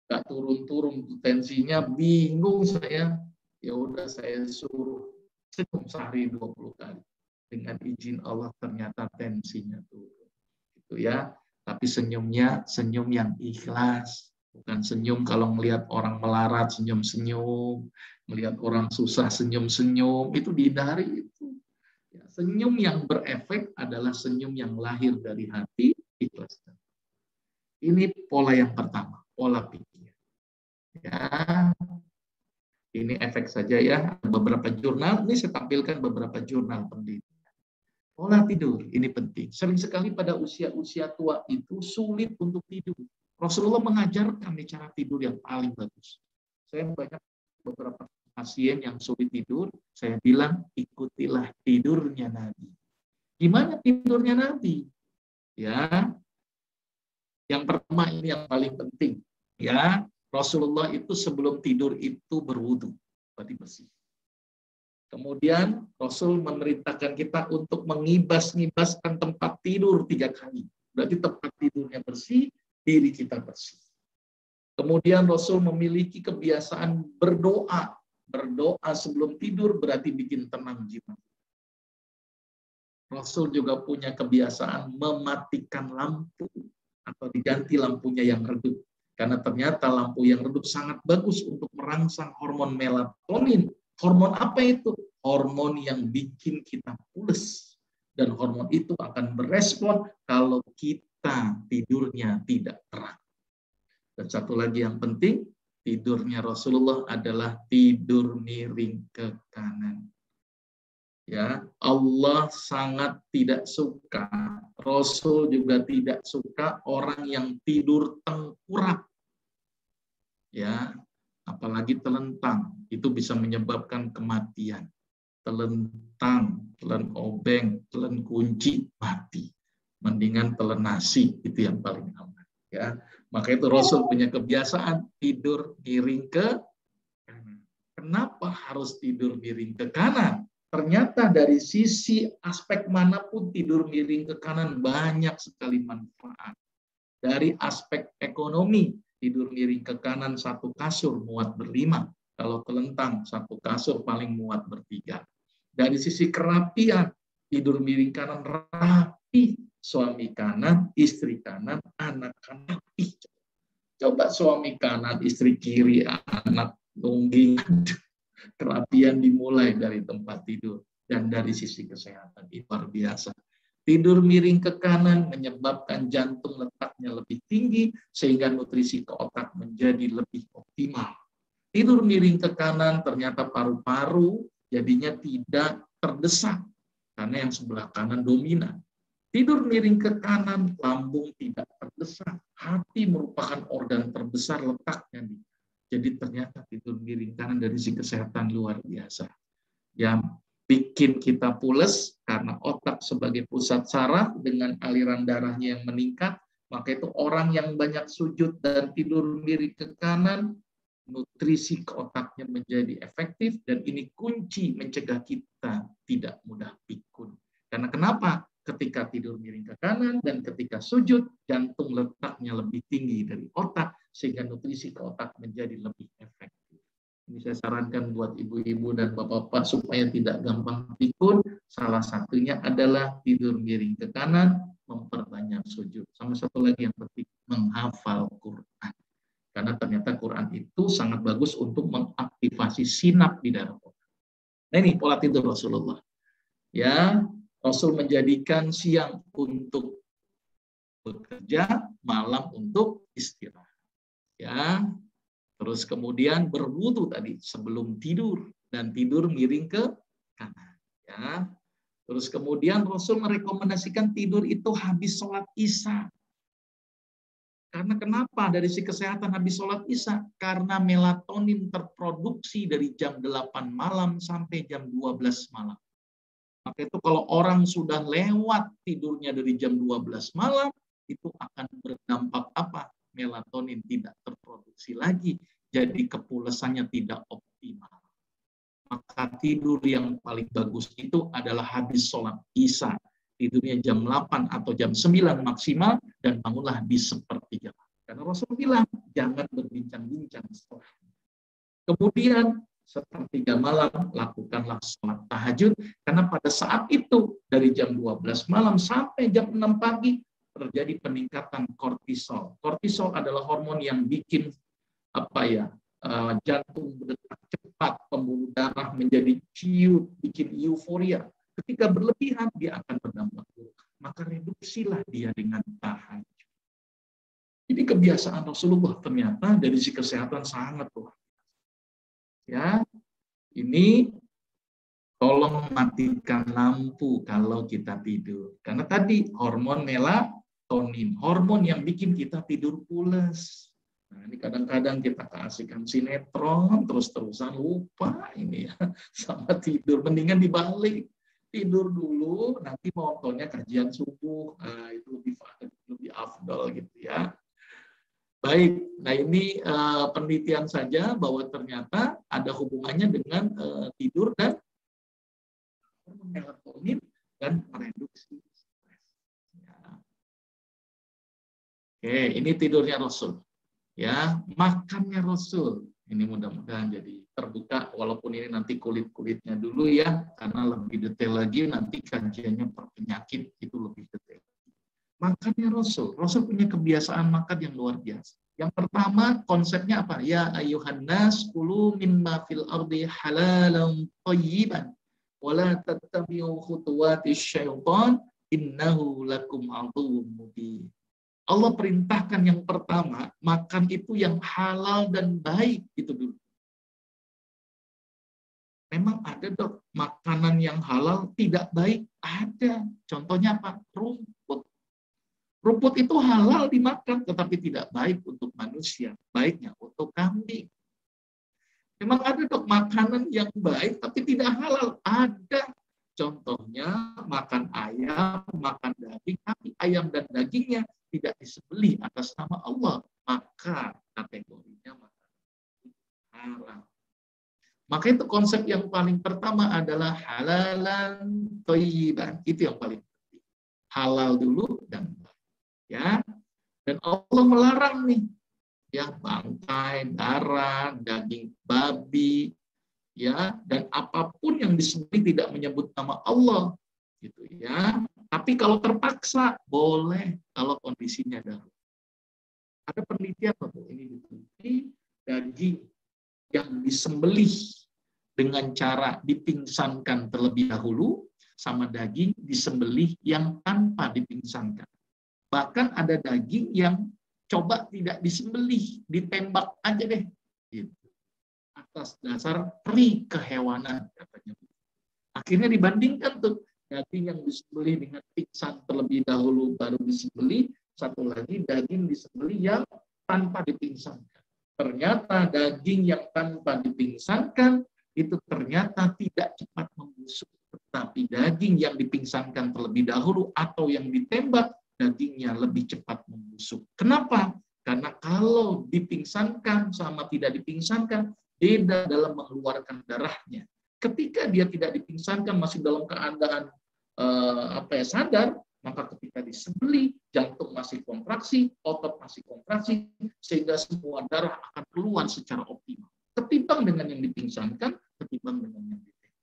S2: nggak turun-turun tensinya, bingung saya. Ya udah saya suruh senyum sehari 20 kali. Dengan izin Allah ternyata tensinya turun. Gitu ya. Tapi senyumnya senyum yang ikhlas. Bukan senyum kalau melihat orang melarat, senyum-senyum. Melihat orang susah, senyum-senyum. Itu dihindari. Itu. Ya, senyum yang berefek adalah senyum yang lahir dari hati, ikhlas. Ini pola yang pertama, pola pikir. Ya, ini efek saja ya. Beberapa jurnal, ini saya tampilkan beberapa jurnal penelitian. Pola tidur, ini penting. Sering sekali pada usia-usia tua itu sulit untuk tidur. Rasulullah mengajarkan cara tidur yang paling bagus. Saya banyak beberapa pasien yang sulit tidur, saya bilang ikutilah tidurnya Nabi. Gimana tidurnya Nabi? Ya, yang pertama ini yang paling penting. Ya, Rasulullah itu sebelum tidur itu berwudu, berarti bersih. Kemudian Rasul memerintahkan kita untuk mengibas-ngibaskan tempat tidur 3 kali. Berarti tempat tidurnya bersih, diri kita bersih. Kemudian Rasul memiliki kebiasaan berdoa. Berdoa sebelum tidur berarti bikin tenang jiwa. Rasul juga punya kebiasaan mematikan lampu atau diganti lampunya yang redup. Karena ternyata lampu yang redup sangat bagus untuk merangsang hormon melatonin. Hormon apa itu? Hormon yang bikin kita pules. Dan hormon itu akan berespon kalau kita tidurnya tidak terang. Dan satu lagi yang penting, tidurnya Rasulullah adalah tidur miring ke kanan. Ya, Allah sangat tidak suka, Rasul juga tidak suka orang yang tidur tengkurap. Ya, apalagi telentang, itu bisa menyebabkan kematian. Telentang, telen obeng, telen kunci, mati. Mendingan telen nasi, itu yang paling aman. Ya, maka itu Rasul punya kebiasaan tidur miring ke kanan. Kenapa harus tidur miring ke kanan? Ternyata dari sisi aspek manapun tidur miring ke kanan banyak sekali manfaat. Dari aspek ekonomi, tidur miring ke kanan 1 kasur muat 5. Kalau telentang 1 kasur paling muat 3. Dari sisi kerapian, tidur miring kanan rapi. Suami kanan, istri kanan, anak kanan rapi. Coba suami kanan, istri kiri, anak nungging. Kerapian dimulai dari tempat tidur. Dan dari sisi kesehatan, itu luar biasa. Tidur miring ke kanan menyebabkan jantung letaknya lebih tinggi, sehingga nutrisi ke otak menjadi lebih optimal. Tidur miring ke kanan, ternyata paru-paru jadinya tidak terdesak, karena yang sebelah kanan dominan. Tidur miring ke kanan, lambung tidak terdesak. Hati merupakan organ terbesar letaknya. Jadi ternyata tidur miring kanan dari sisi kesehatan luar biasa. Yang bikin kita pules karena otak sebagai pusat saraf dengan aliran darahnya yang meningkat, maka itu orang yang banyak sujud dan tidur miring ke kanan, nutrisi ke otaknya menjadi efektif, dan ini kunci mencegah kita tidak mudah pikun. Karena kenapa? Ketika tidur miring ke kanan dan ketika sujud, jantung letaknya lebih tinggi dari otak, sehingga nutrisi ke otak menjadi lebih efektif. Ini saya sarankan buat ibu-ibu dan bapak-bapak supaya tidak gampang pikun. Salah satunya adalah tidur miring ke kanan, memperbanyak sujud. Sama satu lagi yang penting, menghafal Quran. Karena ternyata Quran itu sangat bagus untuk mengaktifasi sinap di dalam otak. Nah ini pola tidur Rasulullah. Ya, Rasul menjadikan siang untuk bekerja, malam untuk istirahat. Ya, terus kemudian berwudu tadi sebelum tidur dan tidur miring ke kanan. Ya, terus kemudian Rasul merekomendasikan tidur itu habis sholat Isya. Karena kenapa? Dari sisi kesehatan habis sholat Isya. Karena melatonin terproduksi dari jam 8 malam sampai jam 12 malam. Maka itu kalau orang sudah lewat tidurnya dari jam 12 malam, itu akan berdampak apa? Melatonin tidak terproduksi lagi. Jadi kepulesannya tidak optimal. Maka tidur yang paling bagus itu adalah habis sholat Isya. Tidurnya jam 8 atau jam 9 maksimal, dan bangunlah di sepertiga. Karena Rasul bilang, jangan berbincang-bincang setelah. Kemudian sepertiga malam lakukanlah sholat tahajud, karena pada saat itu dari jam 12 malam sampai jam 6 pagi terjadi peningkatan kortisol. Kortisol adalah hormon yang bikin jantung berdetak cepat, pembuluh darah menjadi ciut, bikin euforia. Ketika berlebihan dia akan berdampak buruk. Maka reduksilah dia dengan tahajud. Jadi kebiasaan Rasulullah ternyata dari sisi kesehatan sangat luar biasa. Ya, ini tolong matikan lampu kalau kita tidur. Karena tadi hormon melatonin, hormon yang bikin kita tidur pules. Nah, ini kadang-kadang kita keasikan sinetron, terus-terusan lupa ini ya, sama tidur. Mendingan dibalik. Tidur dulu, nanti mau nontonnya kajian subuh. Nah, itu lebih afdol gitu ya. Baik, nah ini penelitian saja bahwa ternyata ada hubungannya dengan tidur dan melatonin dan mereduksi stres. Ya. Oke, ini tidurnya Rasul. Ya, makannya Rasul. Ini mudah-mudahan jadi terbuka, walaupun ini nanti kulit-kulitnya dulu ya, karena lebih detail lagi nanti kajiannya per penyakit itu lebih detail. Makannya Rasul. Rasul punya kebiasaan makan yang luar biasa. Yang pertama konsepnya apa? Ya ayyuhan nas kulu mimma fil ardi halalan thayyiban wala tattabi'u khutuwatis syaitan innahu lakum aduwwum mubin. Allah perintahkan yang pertama, makan itu yang halal dan baik, itu dulu. Memang ada dok, makanan yang halal tidak baik, ada. Contohnya apa? Rumput. Rumput itu halal dimakan, tetapi tidak baik untuk manusia. Baiknya untuk kambing. Memang ada dok, makanan yang baik tapi tidak halal. Ada. Contohnya makan ayam, makan daging, tapi ayam dan dagingnya tidak disembelih atas nama Allah, maka kategorinya makanan haram. Maka itu konsep yang paling pertama adalah halalan thayyiban. Itu yang paling penting. Halal dulu dan baik. Ya. Dan Allah melarang nih ya bangkai, darah, daging babi, ya, dan apapun yang disembelih tidak menyebut nama Allah, gitu ya. Tapi kalau terpaksa boleh kalau kondisinya darurat. Ada penelitian bahwa ini diteliti daging yang disembelih dengan cara dipingsankan terlebih dahulu sama daging disembelih yang tanpa dipingsankan. Bahkan ada daging yang coba tidak disembelih, ditembak aja deh, gitu. Atas dasar peri kehewanan katanya. Akhirnya dibandingkan tuh daging yang disembelih dengan pingsan terlebih dahulu baru disembelih, satu lagi daging disembelih yang tanpa dipingsankan. Ternyata daging yang tanpa dipingsankan itu ternyata tidak cepat membusuk, tetapi daging yang dipingsankan terlebih dahulu atau yang ditembak dagingnya lebih cepat membusuk. Kenapa? Karena kalau dipingsankan sama tidak dipingsankan beda dalam mengeluarkan darahnya. Ketika dia tidak dipingsankan masih dalam keadaan sadar, maka ketika disembelih jantung masih kontraksi, otot masih kontraksi, sehingga semua darah akan keluar secara optimal. Ketimbang dengan yang dipingsankan, ketimbang dengan yang ditembak.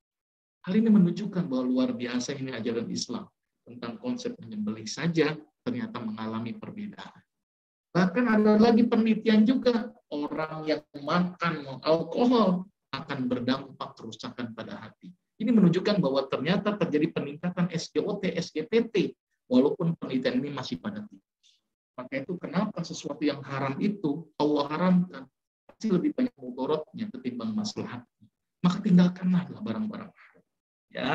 S2: Hal ini menunjukkan bahwa luar biasa ini ajaran Islam tentang konsep menyembelih saja ternyata mengalami perbedaan. Bahkan ada lagi penelitian juga, orang yang makan alkohol akan berdampak kerusakan pada hati. Ini menunjukkan bahwa ternyata terjadi peningkatan SGOT, SGPT, walaupun penelitian ini masih pada tinggi. Maka itu kenapa sesuatu yang haram itu Allah haramkan, pasti lebih banyak mudaratnya ketimbang maslahatnya. Maka tinggalkanlah barang-barang haram. Ya.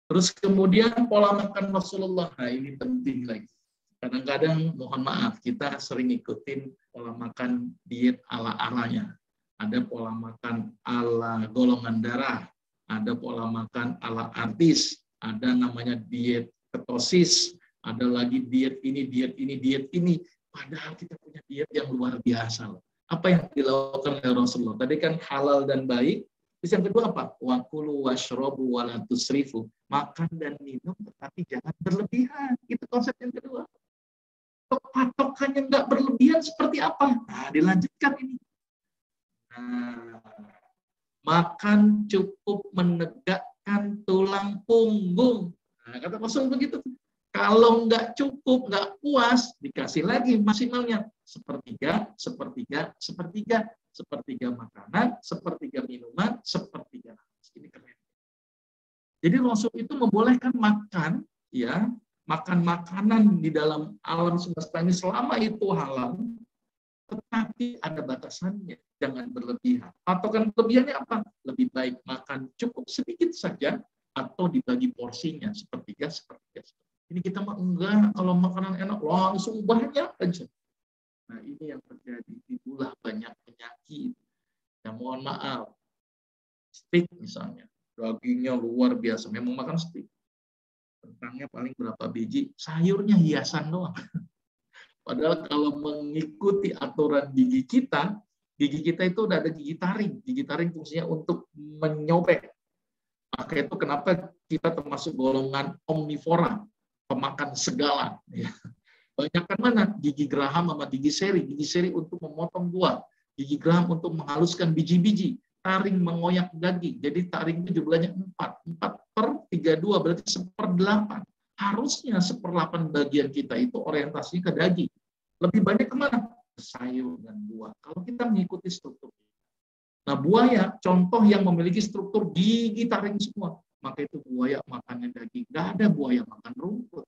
S2: Terus kemudian pola makan Rasulullah, nah ini penting lagi. Kadang-kadang mohon maaf kita sering ikutin pola makan diet ala-alanya. Ada pola makan ala golongan darah, ada pola makan ala artis, ada namanya diet ketosis, ada lagi diet ini, diet ini, diet ini. Padahal kita punya diet yang luar biasa. Apa yang dilakukan oleh Rasulullah? Tadi kan halal dan baik, Terus yang kedua apa? Wa kulu washrabu wa la tusrifu. Makan dan minum tetapi jangan berlebihan. Itu konsep yang kedua. Patokannya nggak berlebihan seperti apa? Nah, dilanjutkan ini. Nah, makan cukup menegakkan tulang punggung. Nah, kata Rasul begitu. Kalau nggak cukup, nggak puas, dikasih lagi maksimalnya. Sepertiga, sepertiga, sepertiga. Sepertiga makanan, sepertiga minuman, sepertiga nafas. Ini keren. Jadi Rasul itu membolehkan makan, ya, makan makanan di dalam alam semesta ini selama itu halal, tetapi ada batasannya, jangan berlebihan. Atau kan kelebihannya apa? Lebih baik makan cukup sedikit saja atau dibagi porsinya sepertiga, sepertiga. Ini kita mah enggak, kalau makanan enak langsung banyak aja. Nah ini yang terjadi, itulah banyak penyakit. Ya mohon maaf, steak misalnya, dagingnya luar biasa, memang makan steak. Kentangnya paling berapa biji, sayurnya hiasan doang. Padahal kalau mengikuti aturan gigi kita itu udah ada gigi taring. Gigi taring fungsinya untuk menyobek. Maka itu kenapa kita termasuk golongan omnivora, pemakan segala. Banyakkan mana? Gigi geraham sama gigi seri. Gigi seri untuk memotong buah. Gigi geraham untuk menghaluskan biji-biji. Taring mengoyak daging. Jadi taring itu jumlahnya 4. 4/32 berarti 1/8. Harusnya 1/8 bagian kita itu orientasinya ke daging. Lebih banyak kemana? Sayur dan buah. Kalau kita mengikuti struktur. Nah, buaya, contoh yang memiliki struktur gigi taring semua. Maka itu buaya makannya daging. Nggak ada buaya makan rumput.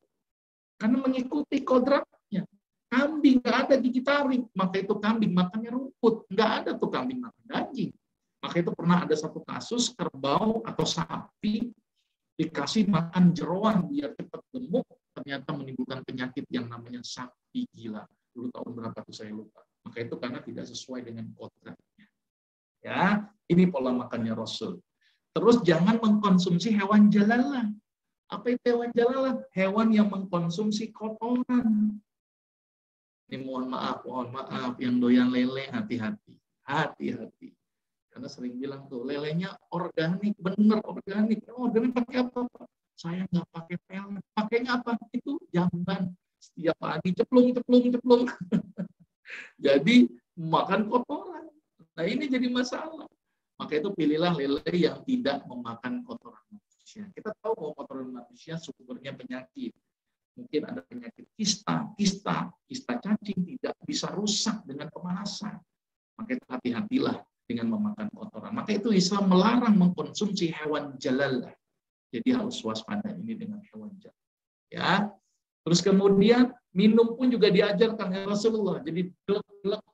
S2: Karena mengikuti kodratnya. Kambing nggak ada gigi taring. Maka itu kambing makannya rumput. Nggak ada tuh kambing makan daging. Maka itu pernah ada satu kasus kerbau atau sapi dikasih makan jeroan biar cepat gemuk, ternyata menimbulkan penyakit yang namanya sapi gila. Dulu tahun berapa tuh saya lupa. Maka itu karena tidak sesuai dengan kodratnya. Ya, ini pola makannya Rasul. Terus jangan mengkonsumsi hewan jalalah. Apa itu hewan jalalah? Hewan yang mengkonsumsi kotoran. Ini mohon maaf, yang doyan lele hati-hati. Hati-hati. Karena sering bilang tuh, lelenya organik, bener organik. Organik pakai apa? Saya nggak pakai pelet. Pakainya apa? Itu jamban. Setiap pagi ceplung. Jadi makan kotoran. Nah ini jadi masalah. Maka itu pilihlah lele yang tidak memakan kotoran manusia. Kita tahu bahwa kotoran manusia sumbernya penyakit. Mungkin ada penyakit kista cacing tidak bisa rusak dengan pemanasan. Maka itu hati-hatilah dengan memakan kotoran. Maka itu Islam melarang mengkonsumsi hewan jalalah. Jadi harus waspada ini dengan hewan jalalah. Ya. Terus kemudian minum pun juga diajarkan oleh Rasulullah. Jadi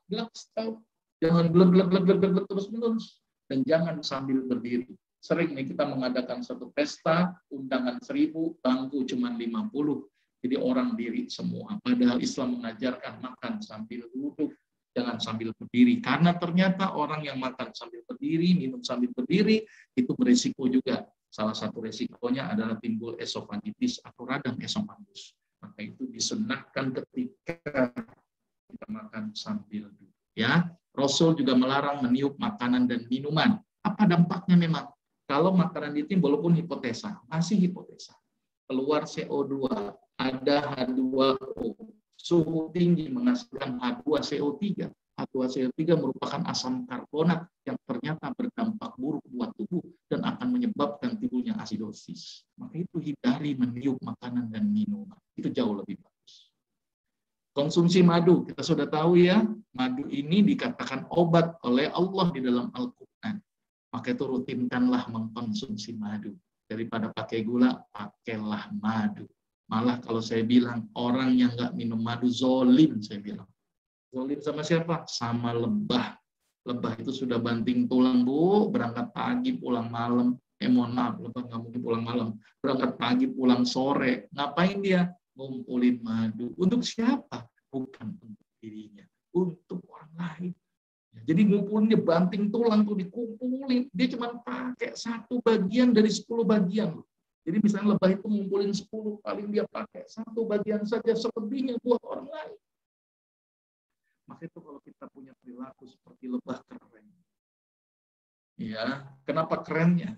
S2: glek stop. Jangan glek terus menerus. Dan jangan sambil berdiri. Sering nih kita mengadakan satu pesta, undangan 1000, bangku cuma 50. Jadi orang diri semua. Padahal Islam mengajarkan makan sambil duduk. Jangan sambil berdiri. Karena ternyata orang yang makan sambil berdiri, minum sambil berdiri, itu berisiko juga. Salah satu resikonya adalah timbul esofagitis atau radang esofagus. Maka itu disunahkan ketika kita makan sambil duduk. Ya, Rasul juga melarang meniup makanan dan minuman. Apa dampaknya memang? Kalau makanan ditiup, walaupun hipotesa, masih hipotesa. Keluar CO2, ada H2O. Suhu tinggi menghasilkan H2CO3. H2CO3 merupakan asam karbonat yang ternyata berdampak buruk buat tubuh dan akan menyebabkan timbulnya asidosis. Maka itu hindari meniup makanan dan minuman. Itu jauh lebih bagus. Konsumsi madu, kita sudah tahu ya, madu ini dikatakan obat oleh Allah di dalam Al-Quran. Maka itu rutinkanlah mengkonsumsi madu. Daripada pakai gula, pakailah madu. Malah kalau saya bilang, orang yang nggak minum madu, zolim saya bilang. Zolim sama siapa? Sama lebah. Lebah itu sudah banting tulang, Bu. Berangkat pagi, pulang malam. Mohon maaf, lebah nggak mungkin pulang malam. Berangkat pagi, pulang sore. Ngapain dia? Ngumpulin madu. Untuk siapa? Bukan untuk dirinya. Untuk orang lain. Jadi ngumpulinnya banting tulang tuh dikumpulin. Dia cuma pakai 1 bagian dari 10 bagian. Jadi misalnya lebah itu ngumpulin 10, paling dia pakai 1 bagian saja, selebihnya buat orang lain. Maka itu kalau kita punya perilaku seperti lebah keren, Ya, kenapa kerennya?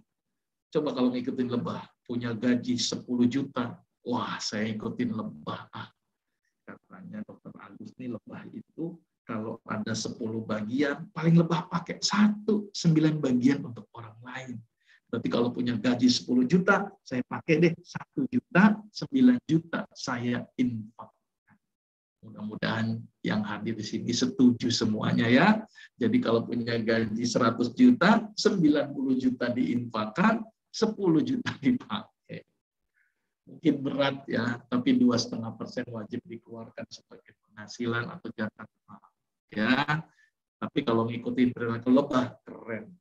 S2: Coba kalau ngikutin lebah, punya gaji 10 juta. Wah, saya ikutin lebah. Katanya Dokter Agus nih, lebah itu kalau ada 10 bagian, paling lebah pakai 1, 9 bagian untuk orang lain. Berarti kalau punya gaji 10 juta, saya pakai deh 1 juta, 9 juta saya infak. Mudah-mudahan yang hadir di sini setuju semuanya ya. Jadi kalau punya gaji 100 juta, 90 juta diinfakkan, 10 juta dipakai. Mungkin berat ya, tapi 2,5% wajib dikeluarkan sebagai penghasilan atau zakat mal. Ya, tapi kalau ngikutin perilaku lebah, keren.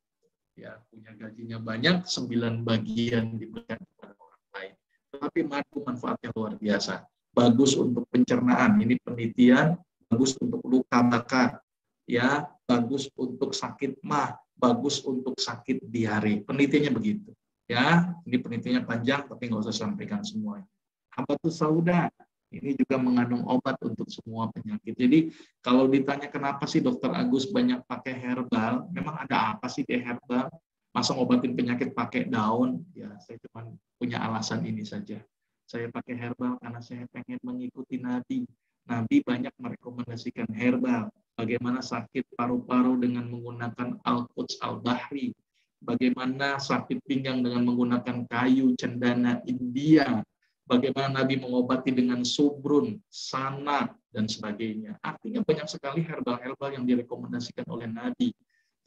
S2: Ya, punya gajinya banyak, 9 bagian diberikan kepada orang lain. Tetapi manfaatnya luar biasa. Bagus untuk pencernaan, ini penelitian, bagus untuk luka bakar, ya, bagus untuk sakit mah, bagus untuk sakit diare. Penelitiannya begitu. Ya, ini penelitiannya panjang, tapi nggak usah sampaikan semuanya. Habatus sauda, ini juga mengandung obat untuk semua penyakit. Jadi kalau ditanya kenapa sih Dokter Agus banyak pakai herbal, memang ada apa sih di herbal? Masa ngobatin penyakit pakai daun? Ya, saya cuma punya alasan ini saja. Saya pakai herbal karena saya pengen mengikuti Nabi. Nabi banyak merekomendasikan herbal. Bagaimana sakit paru-paru dengan menggunakan Al-Quds Al-Bahri. Bagaimana sakit pinggang dengan menggunakan kayu cendana India. Bagaimana Nabi mengobati dengan subrun, sana, dan sebagainya. Artinya banyak sekali herbal-herbal yang direkomendasikan oleh Nabi.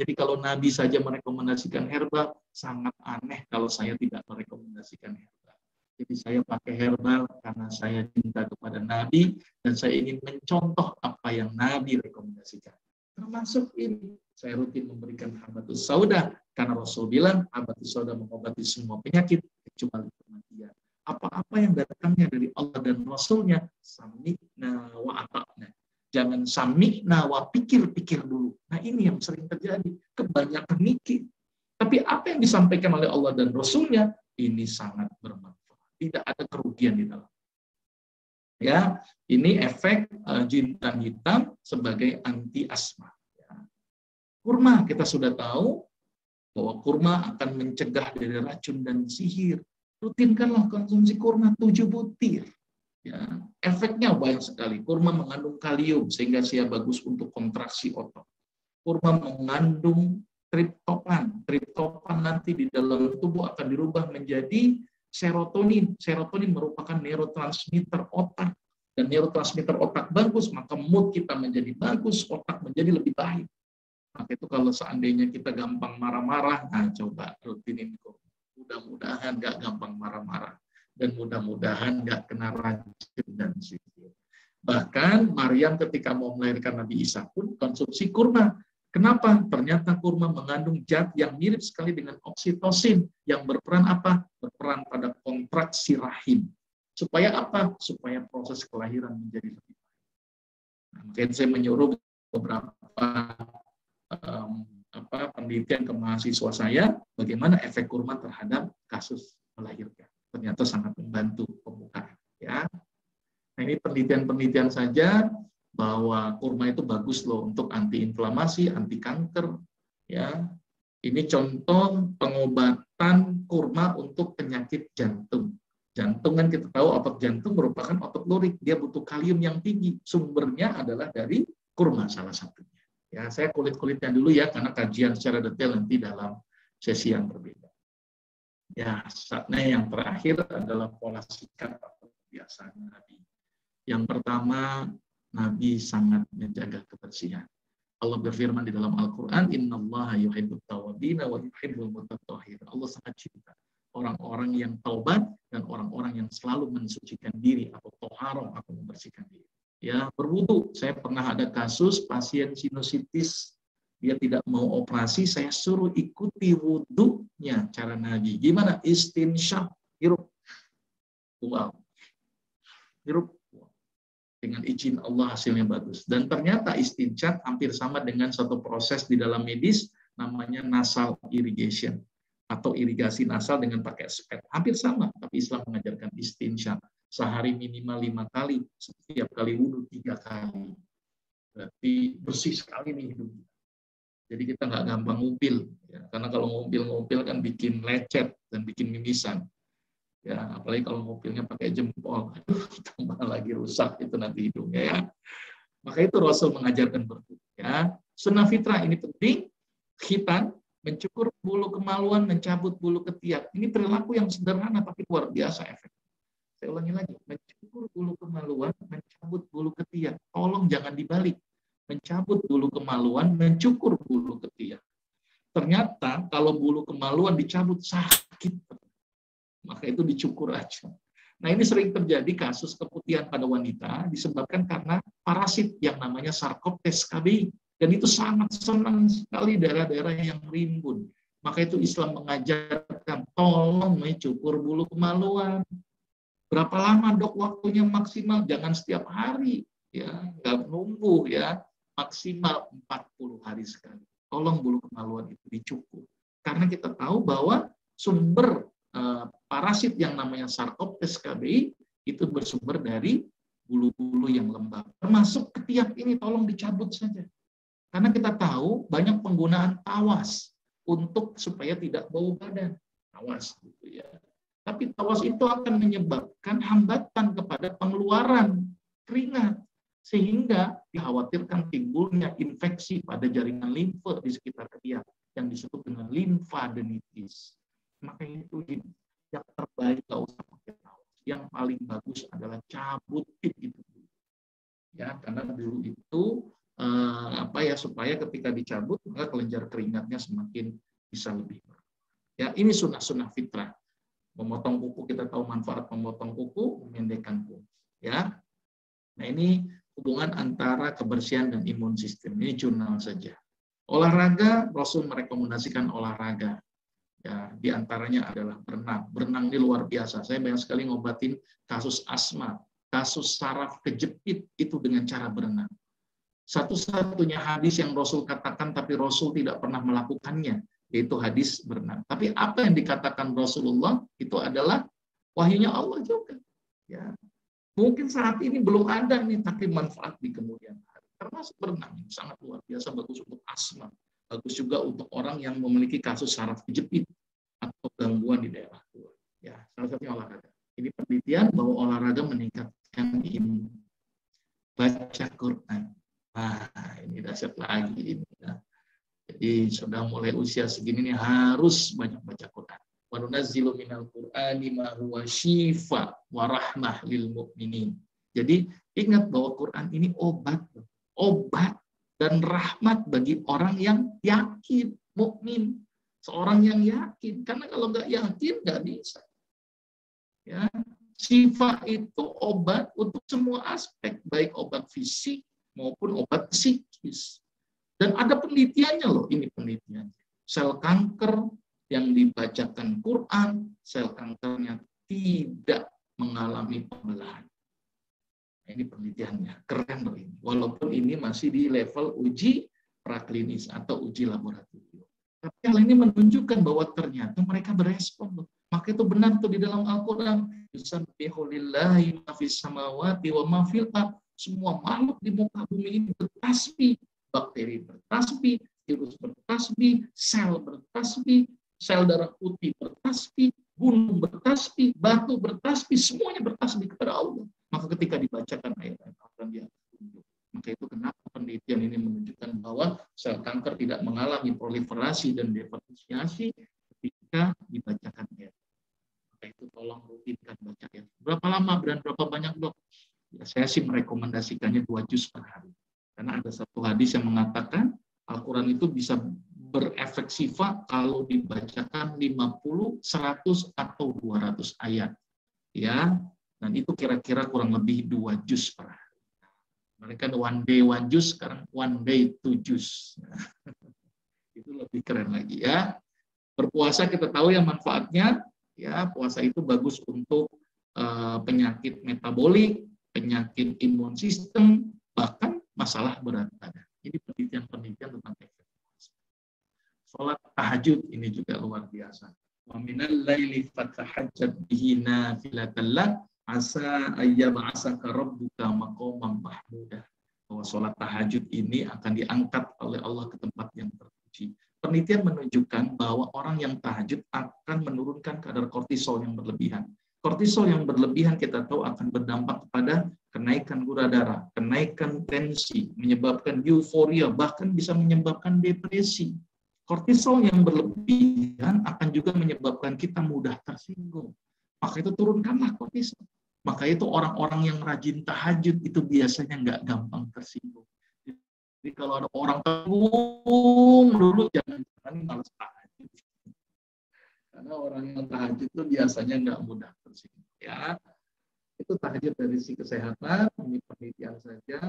S2: Jadi kalau Nabi saja merekomendasikan herbal, sangat aneh kalau saya tidak merekomendasikan herbal. Jadi saya pakai herbal karena saya cinta kepada Nabi dan saya ingin mencontoh apa yang Nabi rekomendasikan. Termasuk ini, saya rutin memberikan habatus sauda karena Rasul bilang habatus sauda mengobati semua penyakit kecuali kematian. Apa-apa yang datangnya dari Allah dan Rasulnya, sami'na wa ata'na. Jangan sami'na wa pikir-pikir dulu. Nah ini yang sering terjadi, kebanyakan mikir. Tapi apa yang disampaikan oleh Allah dan Rasulnya, ini sangat bermanfaat. Tidak ada kerugian di dalam. Ya, ini efek jintan hitam sebagai anti asma. Ya. Kurma kita sudah tahu bahwa kurma akan mencegah dari racun dan sihir. Rutinkanlah konsumsi kurma 7 butir. Ya, efeknya banyak sekali. Kurma mengandung kalium sehingga dia bagus untuk kontraksi otot. Kurma mengandung triptopan. Triptopan nanti di dalam tubuh akan dirubah menjadi serotonin. Serotonin merupakan neurotransmitter otak. Dan neurotransmitter otak bagus, maka mood kita menjadi bagus, otak menjadi lebih baik. Maka itu kalau seandainya kita gampang marah-marah, nah coba rutinin kok. Mudah-mudahan nggak gampang marah-marah. Dan mudah-mudahan nggak kena racun dan sihir. Bahkan Maryam ketika mau melahirkan Nabi Isa pun konsumsi kurma. Kenapa? Ternyata kurma mengandung zat yang mirip sekali dengan oksitosin yang berperan apa? Berperan pada kontraksi rahim. Supaya apa? Supaya proses kelahiran menjadi lebih baik. Nah, mungkin saya menyuruh beberapa penelitian ke mahasiswa saya bagaimana efek kurma terhadap kasus melahirkan. Ternyata sangat membantu pembukaan. Ya. Nah, ini penelitian-penelitian saja bahwa kurma itu bagus loh untuk antiinflamasi, anti kanker. Ya, ini contoh pengobatan kurma untuk penyakit jantung. Jantung kan kita tahu otot jantung merupakan otot lurik, dia butuh kalium yang tinggi. Sumbernya adalah dari kurma salah satunya. Ya, saya kulit-kulitnya dulu ya karena kajian secara detail nanti dalam sesi yang berbeda. Ya, saatnya yang terakhir adalah pola sikap atau kebiasaan Nabi. Yang pertama, Nabi sangat menjaga kebersihan. Allah berfirman di dalam Al-Quran, Innallaha yuhibbut tawwabina wa yuhibbul mutatahhirin. Allah sangat cinta orang-orang yang taubat dan orang-orang yang selalu mensucikan diri atau toharoh atau membersihkan diri. Ya, berwudu. Saya pernah ada kasus pasien sinusitis, dia tidak mau operasi, saya suruh ikuti wudunya cara Nabi. Gimana? Istinsyaq, hirup. Wow. Hirup. Dengan izin Allah hasilnya bagus. Dan ternyata istinsyaq hampir sama dengan satu proses di dalam medis namanya nasal irrigation atau irigasi nasal dengan pakai spet. Hampir sama, tapi Islam mengajarkan istinsyaq. Sehari minimal 5 kali, setiap kali wudhu 3 kali. Berarti bersih sekali nih hidupnya. Jadi kita nggak gampang ngupil, ya. Karena kalau ngupil kan bikin lecet dan bikin mimisan. Ya, apalagi kalau ngupilnya pakai jempol, aduh, tambah lagi rusak itu nanti hidungnya ya. Maka itu Rasul mengajarkan berwudu. Ya, sunnah fitrah ini penting. Khitan, mencukur bulu kemaluan, mencabut bulu ketiak. Ini perilaku yang sederhana tapi luar biasa efeknya. Saya ulangi lagi, mencukur bulu kemaluan, mencabut bulu ketiak. Tolong jangan dibalik. Mencabut bulu kemaluan, mencukur bulu ketiak. Ternyata kalau bulu kemaluan dicabut sakit, maka itu dicukur aja. Nah, ini sering terjadi kasus keputihan pada wanita disebabkan karena parasit yang namanya Sarcoptes KBI. Dan itu sangat senang sekali daerah-daerah yang rimbun. Maka itu Islam mengajarkan tolong mencukur bulu kemaluan. Berapa lama dok waktunya maksimal? Jangan setiap hari, ya, nggak nunggu ya. Maksimal 40 hari sekali. Tolong bulu kemaluan itu dicukur. Karena kita tahu bahwa sumber parasit yang namanya Sarcoptes KBI itu bersumber dari bulu-bulu yang lembab. Termasuk ketiak ini tolong dicabut saja. Karena kita tahu banyak penggunaan tawas untuk supaya tidak bau badan. Tawas gitu ya. Tapi tawas itu akan menyebabkan hambatan kepada pengeluaran keringat. Sehingga dikhawatirkan timbulnya infeksi pada jaringan limfe di sekitar ketiak yang disebut dengan limfadenitis. Maka itu yang terbaik nggak usah pakai tawas. Yang paling bagus adalah cabut itu. Ya, karena dulu itu supaya ketika dicabut maka kelenjar keringatnya semakin bisa lebih. Ya, ini sunnah fitrah. Memotong kuku, kita tahu manfaat memotong kuku, memendekkan kuku. Ya, nah ini hubungan antara kebersihan dan imun sistem. Ini jurnal saja. Olahraga, Rasul merekomendasikan olahraga. Ya, di antaranya adalah berenang. Berenang ini luar biasa. Saya banyak sekali ngobatin kasus asma, kasus saraf kejepit itu dengan cara berenang. Satu-satunya hadis yang Rasul katakan tapi Rasul tidak pernah melakukannya, yaitu hadis berenang. Tapi apa yang dikatakan Rasulullah itu adalah wahyunya Allah juga. Ya. Mungkin saat ini belum ada nih, tapi manfaat di kemudian hari. Termasuk berenang, sangat luar biasa, bagus untuk asma. Bagus juga untuk orang yang memiliki kasus saraf kejepit atau gangguan di daerah tua. Ya, salah satunya olahraga. Ini penelitian bahwa olahraga meningkatkan imun. Baca Quran. Nah, ini dahsyat lagi ini. Ya. Jadi sudah mulai usia segini nih harus banyak baca Quran. Wa nunazzilu minal Qur'ani ma huwa syifa wa rahmah lil mu'minin. Jadi ingat bahwa Quran ini obat dan rahmat bagi orang yang yakin, mukmin. Seorang yang yakin, karena kalau nggak yakin nggak bisa. Ya, syifa itu obat untuk semua aspek, baik obat fisik maupun obat psikis. Dan ada penelitiannya loh, ini penelitiannya. Sel kanker yang dibacakan Quran, sel kankernya tidak mengalami pembelahan. Nah, ini penelitiannya, keren loh ini. Walaupun ini masih di level uji praklinis atau uji laboratorium. Tapi hal ini menunjukkan bahwa ternyata mereka berespon loh. Maka itu benar tuh di dalam Al-Quran. Yusabbihu lillahi ma fis samawati wa ma fil ardh. Semua makhluk di muka bumi ini bertasbih. Bakteri bertasbih, virus bertasbih, sel bertasbih, sel darah putih bertasbih, gunung bertasbih, batu bertasbih, semuanya bertasbih kepada Allah. Maka ketika dibacakan ayat-ayat Al-Quran dia tunduk. Maka itu kenapa penelitian ini menunjukkan bahwa sel kanker tidak mengalami proliferasi dan diferensiasi ketika dibacakan ayat. Maka itu tolong rutinkan baca ayat. Berapa lama dan berapa banyak dok? Ya, saya sih merekomendasikannya 2 juz per hari. Karena ada satu hadis yang mengatakan Al-Quran itu bisa berefek sifat kalau dibacakan 50, 100, atau 200 ayat. Ya, dan itu kira-kira kurang lebih 2 juz per hari. Mereka one day 1 juz, sekarang one day 2 juz. Itu lebih keren lagi ya. Berpuasa kita tahu ya manfaatnya. Ya, puasa itu bagus untuk penyakit metabolik, penyakit imun sistem, bahkan masalah berat badan. Ini penelitian-penelitian tentang efek puasa. Sholat tahajud ini juga luar biasa. Wa minal laili fatahajjad bihi nafilatan lak asa ayyab'asaka rabbuka maqaman mahmuda. Bahwa sholat tahajud ini akan diangkat oleh Allah ke tempat yang tertinggi. penelitian menunjukkan bahwa orang yang tahajud akan menurunkan kadar kortisol yang berlebihan. Kortisol yang berlebihan kita tahu akan berdampak kepada kenaikan gula darah, kenaikan tensi, menyebabkan euforia, bahkan bisa menyebabkan depresi. Kortisol yang berlebihan akan juga menyebabkan kita mudah tersinggung. Maka itu turunkanlah kortisol. Maka itu orang-orang yang rajin tahajud itu biasanya nggak gampang tersinggung. Jadi kalau ada orang tersinggung dulu, jangan-jangan malas tahajud. Karena orang yang tahajud itu biasanya nggak mudah tersinggung. Ya, itu tahajud dari sisi kesehatan. Ini penelitian saja.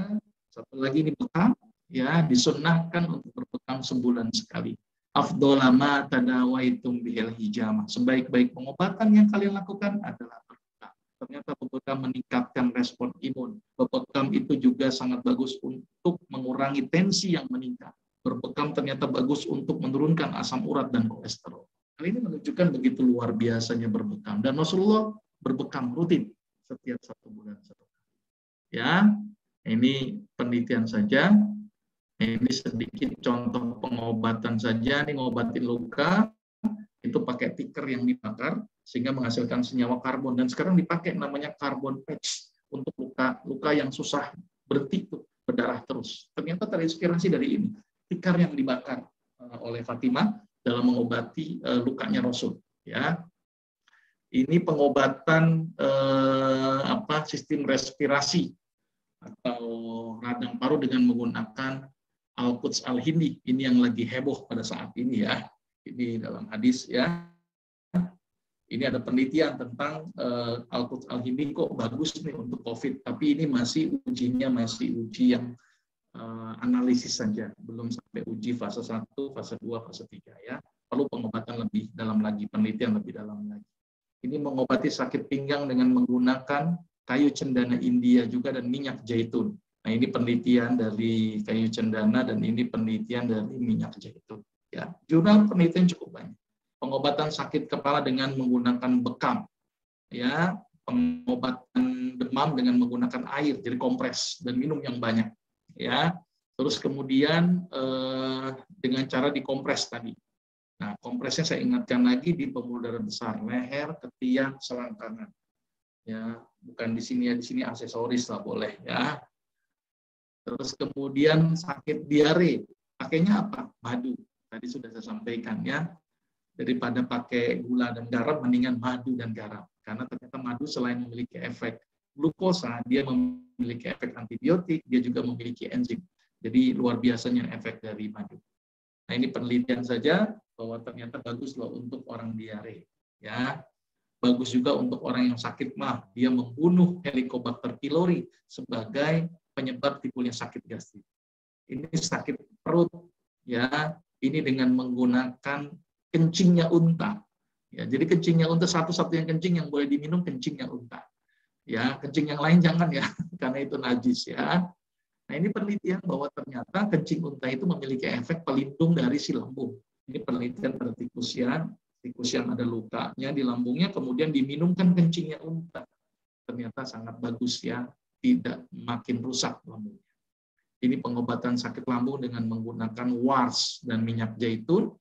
S2: Satu lagi ini bekam, ya disunnahkan untuk berbekam sebulan sekali. Afdolama tadawaitum bihil hijamah. Sebaik-baik pengobatan yang kalian lakukan adalah berbekam. Ternyata berbekam meningkatkan respon imun. Berbekam itu juga sangat bagus untuk mengurangi tensi yang meningkat. Berbekam ternyata bagus untuk menurunkan asam urat dan kolesterol. Hal ini menunjukkan begitu luar biasanya berbekam. Dan Rasulullah berbekam rutin setiap 1 bulan 1 kali. Ya, ini penelitian saja. Ini sedikit contoh pengobatan saja. Ini ngobatin luka, itu pakai tiker yang dibakar sehingga menghasilkan senyawa karbon. Dan sekarang dipakai namanya carbon patch untuk luka yang susah berhenti itu berdarah terus. Ternyata terinspirasi dari ini, tikar yang dibakar oleh Fatimah dalam mengobati lukanya Rasul. Ya, ini pengobatan sistem respirasi atau radang paru dengan menggunakan Al-Quds Al-Hindi. Ini yang lagi heboh pada saat ini ya. Ini dalam hadis ya. Ini ada penelitian tentang Al-Quds Al-Hindi kok bagus nih untuk COVID. Tapi ini masih ujinya uji yang analisis saja, belum sampai uji fase 1, fase 2, fase 3 ya. Perlu pengobatan lebih dalam lagi, penelitian lebih dalam lagi. Ini mengobati sakit pinggang dengan menggunakan kayu cendana India juga dan minyak zaitun. Nah, ini penelitian dari kayu cendana dan ini penelitian dari minyak zaitun ya. Jurnal penelitian cukup banyak. Pengobatan sakit kepala dengan menggunakan bekam. Ya, pengobatan demam dengan menggunakan air, jadi kompres dan minum yang banyak. Ya, terus kemudian dengan cara dikompres tadi. Nah, kompresnya saya ingatkan lagi di pembuluh darah besar, leher, ketiak, selangkangan. Ya, bukan di sini ya, di sini aksesoris lah boleh ya. Terus kemudian sakit diare, pakainya apa? Madu. Tadi sudah saya sampaikan ya. Daripada pakai gula dan garam, mendingan madu dan garam. Karena ternyata madu selain memiliki efek glukosa, dia memiliki efek antibiotik, dia juga memiliki enzim. Jadi luar biasanya efek dari madu. Nah, ini penelitian saja bahwa ternyata bagus loh untuk orang diare. Ya, bagus juga untuk orang yang sakit mah. Dia membunuh Helicobacter pylori sebagai penyebab timbulnya sakit gastrik. Ini sakit perut. Ya, ini dengan menggunakan kencingnya unta. Ya, jadi kencingnya unta satu-satunya kencing yang boleh diminum kencingnya unta. Ya, kencing yang lain jangan ya, karena itu najis ya. Nah, ini penelitian bahwa ternyata kencing unta itu memiliki efek pelindung dari si lambung. Ini penelitian pada tikus yang ada lukanya di lambungnya, kemudian diminumkan kencingnya unta. Ternyata sangat bagus ya, tidak makin rusak lambungnya. Ini pengobatan sakit lambung dengan menggunakan wars dan minyak zaitun.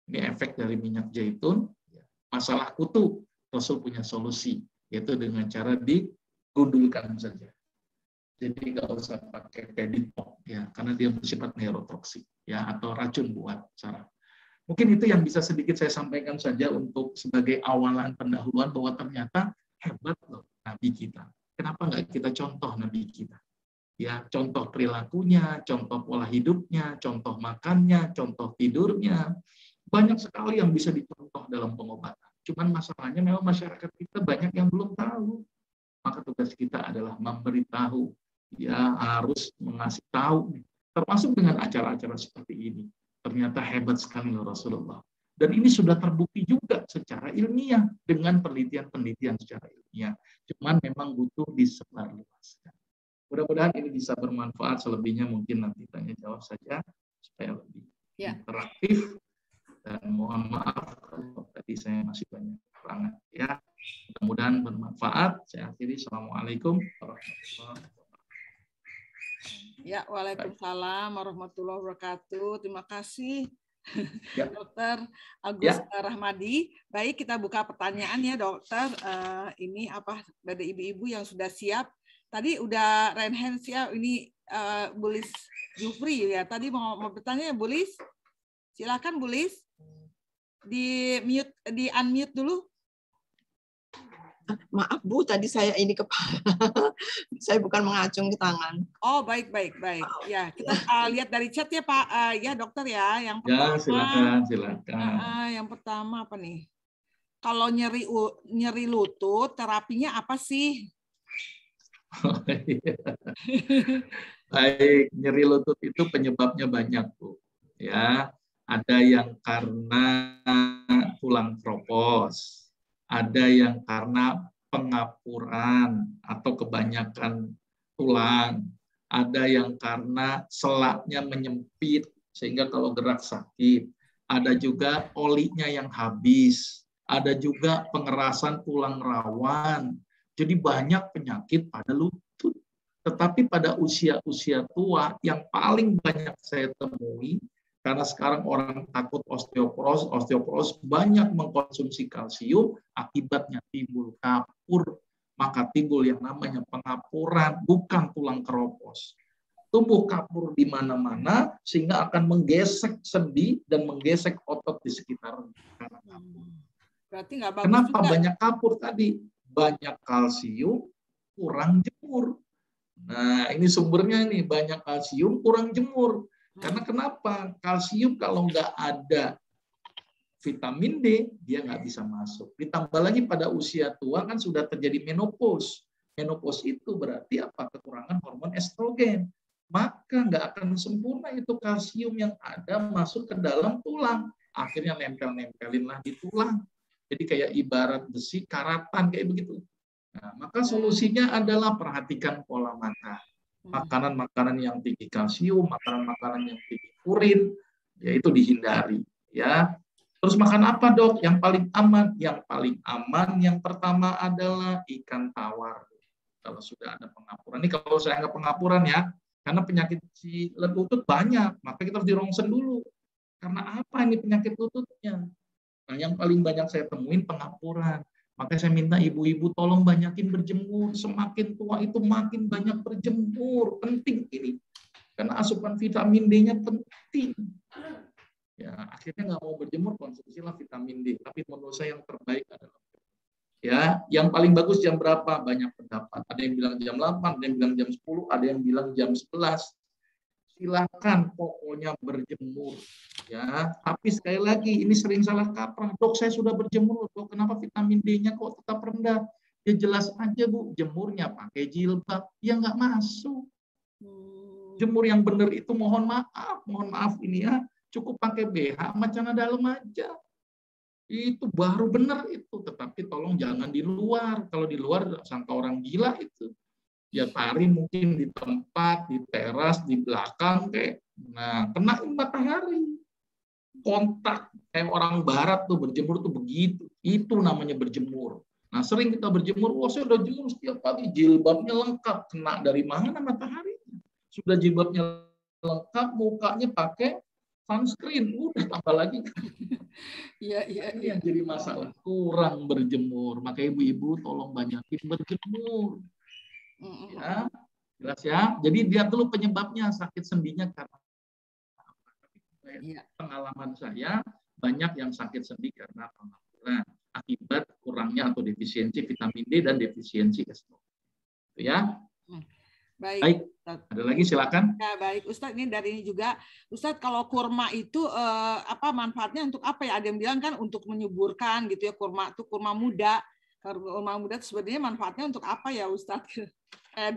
S2: Ini efek dari minyak zaitun. Masalah kutu, Rasul punya solusi, yaitu dengan cara digundulkan saja. Jadi nggak usah pakai pedipok ya, karena dia bersifat neurotoksik ya, atau racun buat saraf. Mungkin itu yang bisa sedikit saya sampaikan saja untuk sebagai awalan pendahuluan bahwa ternyata hebat loh Nabi kita. Kenapa nggak kita contoh Nabi kita? Ya, contoh perilakunya, contoh pola hidupnya, contoh makannya, contoh tidurnya. Banyak sekali yang bisa dicontoh dalam pengobatan. Cuman masalahnya memang masyarakat kita banyak yang belum tahu. Maka tugas kita adalah memberitahu. Ya, harus mengasih tahu. Termasuk dengan acara-acara seperti ini. Ternyata hebat sekali loh Rasulullah. Dan ini sudah terbukti juga secara ilmiah dengan penelitian-penelitian secara ilmiah. Cuman memang butuh disebarluaskan. Mudah-mudahan ini bisa bermanfaat. Selebihnya mungkin nanti tanya jawab saja supaya lebih interaktif. Dan mohon maaf kalau tadi saya masih banyak kekurangan ya. Mudah-mudahan bermanfaat. Saya akhiri. Assalamualaikum warahmatullahi wabarakatuh.
S1: Ya, waalaikumsalam warahmatullahi wabarakatuh. Terima kasih
S2: Ya.
S1: Dokter Agus Rahmadi. Baik, kita buka pertanyaan ya, dokter. Ini apa dari ibu-ibu yang sudah siap? Tadi udah raise hands ya. Ini Bu Lis Jufri ya. Tadi mau bertanya ya, Bu Lis. Silakan Bu Lis. Di unmute dulu.
S3: Maaf Bu, tadi saya ini kepala. Saya bukan mengacung ke tangan.
S1: Oh, baik. Ya, kita lihat dari chat ya Pak. Ya dokter ya. Yang
S2: pertama, ya, silakan.
S1: Yang pertama apa nih? Kalau nyeri lutut, terapinya apa sih?
S2: Oh, iya. Baik, nyeri lutut itu penyebabnya banyak Bu. Ya, ada yang karena tulang kropos. Ada yang karena pengapuran atau kebanyakan tulang. Ada yang karena selaknya menyempit sehingga kalau gerak sakit. Ada juga olinya yang habis. Ada juga pengerasan tulang rawan. Jadi banyak penyakit pada lutut. Tetapi pada usia-usia tua yang paling banyak saya temui, karena sekarang orang takut osteoporosis banyak mengkonsumsi kalsium, akibatnya timbul kapur, maka timbul yang namanya pengapuran, bukan tulang keropos. Tumbuh kapur di mana-mana sehingga akan menggesek sendi dan menggesek otot di sekitar kapur.
S1: Berarti nggak bagus.
S2: Kenapa
S1: juga
S2: banyak kapur tadi? Banyak kalsium, kurang jemur. Nah, ini sumbernya nih, banyak kalsium, kurang jemur. Karena kenapa? Kalsium kalau nggak ada vitamin D, dia nggak bisa masuk. Ditambah lagi pada usia tua kan sudah terjadi menopause. Menopause itu berarti apa? Kekurangan hormon estrogen. Maka nggak akan sempurna itu kalsium yang ada masuk ke dalam tulang. Akhirnya nempel-nempelin lah di tulang. Jadi kayak ibarat besi karatan kayak begitu. Nah, maka solusinya adalah perhatikan pola makan. Makanan-makanan yang tinggi kalsium, makanan-makanan yang tinggi urin, yaitu dihindari. Ya. Terus makan apa dok? Yang paling aman? Yang paling aman yang pertama adalah ikan tawar. Kalau sudah ada pengapuran. Ini kalau saya nggak pengapuran ya, karena penyakit si lutut banyak, maka kita harus dirongsen dulu. Karena apa ini penyakit lututnya? Nah, yang paling banyak saya temuin pengapuran. Maka saya minta ibu-ibu tolong banyakin berjemur. Semakin tua itu makin banyak berjemur. Penting ini. Karena asupan vitamin D-nya penting. Ya, akhirnya nggak mau berjemur, konsumsilah vitamin D. Tapi menurut saya yang terbaik adalah ya, yang paling bagus jam berapa? Banyak pendapat. Ada yang bilang jam 8, ada yang bilang jam 10, ada yang bilang jam 11. Silakan pokoknya berjemur. Ya, tapi sekali lagi ini sering salah kaprah. Dok, saya sudah berjemur, dok, kenapa vitamin D-nya kok tetap rendah? Ya jelas aja Bu, jemurnya pakai jilbab, ya nggak masuk. Jemur yang benar itu mohon maaf ini ya, cukup pakai BH sama celana dalam aja. Itu baru benar itu, tetapi tolong jangan di luar. Kalau di luar sangka orang gila itu. Ya tari mungkin di tempat, di teras, di belakang kayak. Nah, kena matahari. Kontak kayak orang barat tuh berjemur tuh begitu. Itu namanya berjemur. Nah, sering kita berjemur, wah saya udah jemur setiap pagi, jilbabnya lengkap. Kena dari mana matahari? Sudah jilbabnya lengkap, mukanya pakai sunscreen, udah tambah lagi. Ini yang jadi masalah, kurang berjemur. Maka ibu-ibu tolong banyakin berjemur. Ya, jelas ya. Jadi lihat dulu penyebabnya, sakit sendinya karena pengalaman saya banyak yang sakit sendi karena pengapuran akibat kurangnya atau defisiensi vitamin D dan defisiensi estrogen. Ya. Baik. Ada lagi silakan.
S1: Ya, baik Ustadz, ini dari ini juga Ustadz, kalau kurma itu apa manfaatnya untuk apa ya? Ada yang bilang kan untuk menyuburkan gitu ya, kurma itu kurma muda. Kurma muda itu sebenarnya manfaatnya untuk apa ya Ustadz?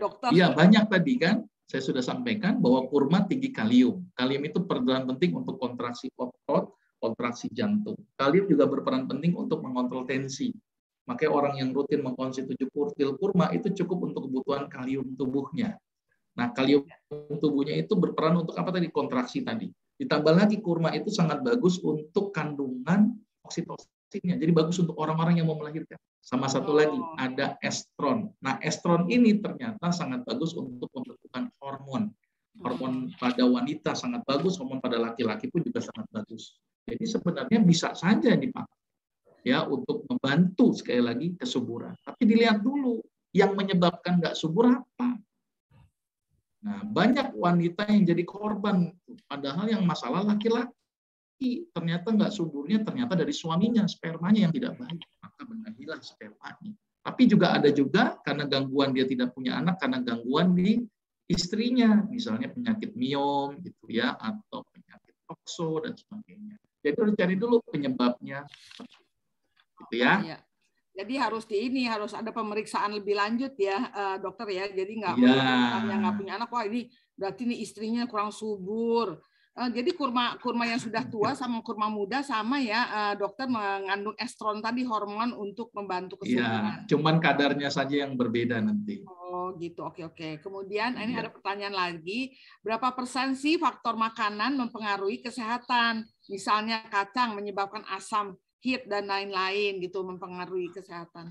S1: Dokter.
S2: Iya, banyak tadi kan. Saya sudah sampaikan bahwa kurma tinggi kalium. Kalium itu berperan penting untuk kontraksi otot, kontraksi jantung. Kalium juga berperan penting untuk mengontrol tensi. Makanya orang yang rutin mengkonsumsi 7 pil kurma itu cukup untuk kebutuhan kalium tubuhnya. Nah, kalium tubuhnya itu berperan untuk apa tadi? Kontraksi tadi. Ditambah lagi kurma itu sangat bagus untuk kandungan oksitosinnya. Jadi bagus untuk orang-orang yang mau melahirkan. Sama satu lagi, ada estron. Nah, estron ini ternyata sangat bagus untuk pembentukan hormon. Hormon pada wanita sangat bagus, hormon pada laki-laki pun juga sangat bagus. Jadi sebenarnya bisa saja dipakai ya untuk membantu sekali lagi kesuburan. Tapi dilihat dulu yang menyebabkan nggak subur apa. Nah, banyak wanita yang jadi korban, padahal yang masalah laki-laki. Ternyata nggak suburnya, ternyata dari suaminya, spermanya yang tidak baik. Maka benahilah spermanya. Tapi juga ada juga karena gangguan dia tidak punya anak, karena gangguan di istrinya. Misalnya penyakit miom, gitu ya, atau penyakit tokso, dan sebagainya. Jadi harus cari dulu penyebabnya. Gitu ya.
S1: Iya. Jadi harus harus ada pemeriksaan lebih lanjut ya, dokter ya. Jadi nggak
S2: Ya.
S1: nggak punya anak, wah ini berarti nih istrinya kurang subur. Jadi kurma yang sudah tua sama kurma muda sama ya, dokter, mengandung estron tadi, hormon untuk membantu kesuburan.
S2: Iya, cuman kadarnya saja yang berbeda nanti.
S1: Oh gitu, oke. Kemudian ini
S2: Iya.
S1: ada pertanyaan lagi, berapa persen sih faktor makanan mempengaruhi kesehatan? Misalnya kacang menyebabkan asam, HIIT dan lain-lain gitu, mempengaruhi kesehatan.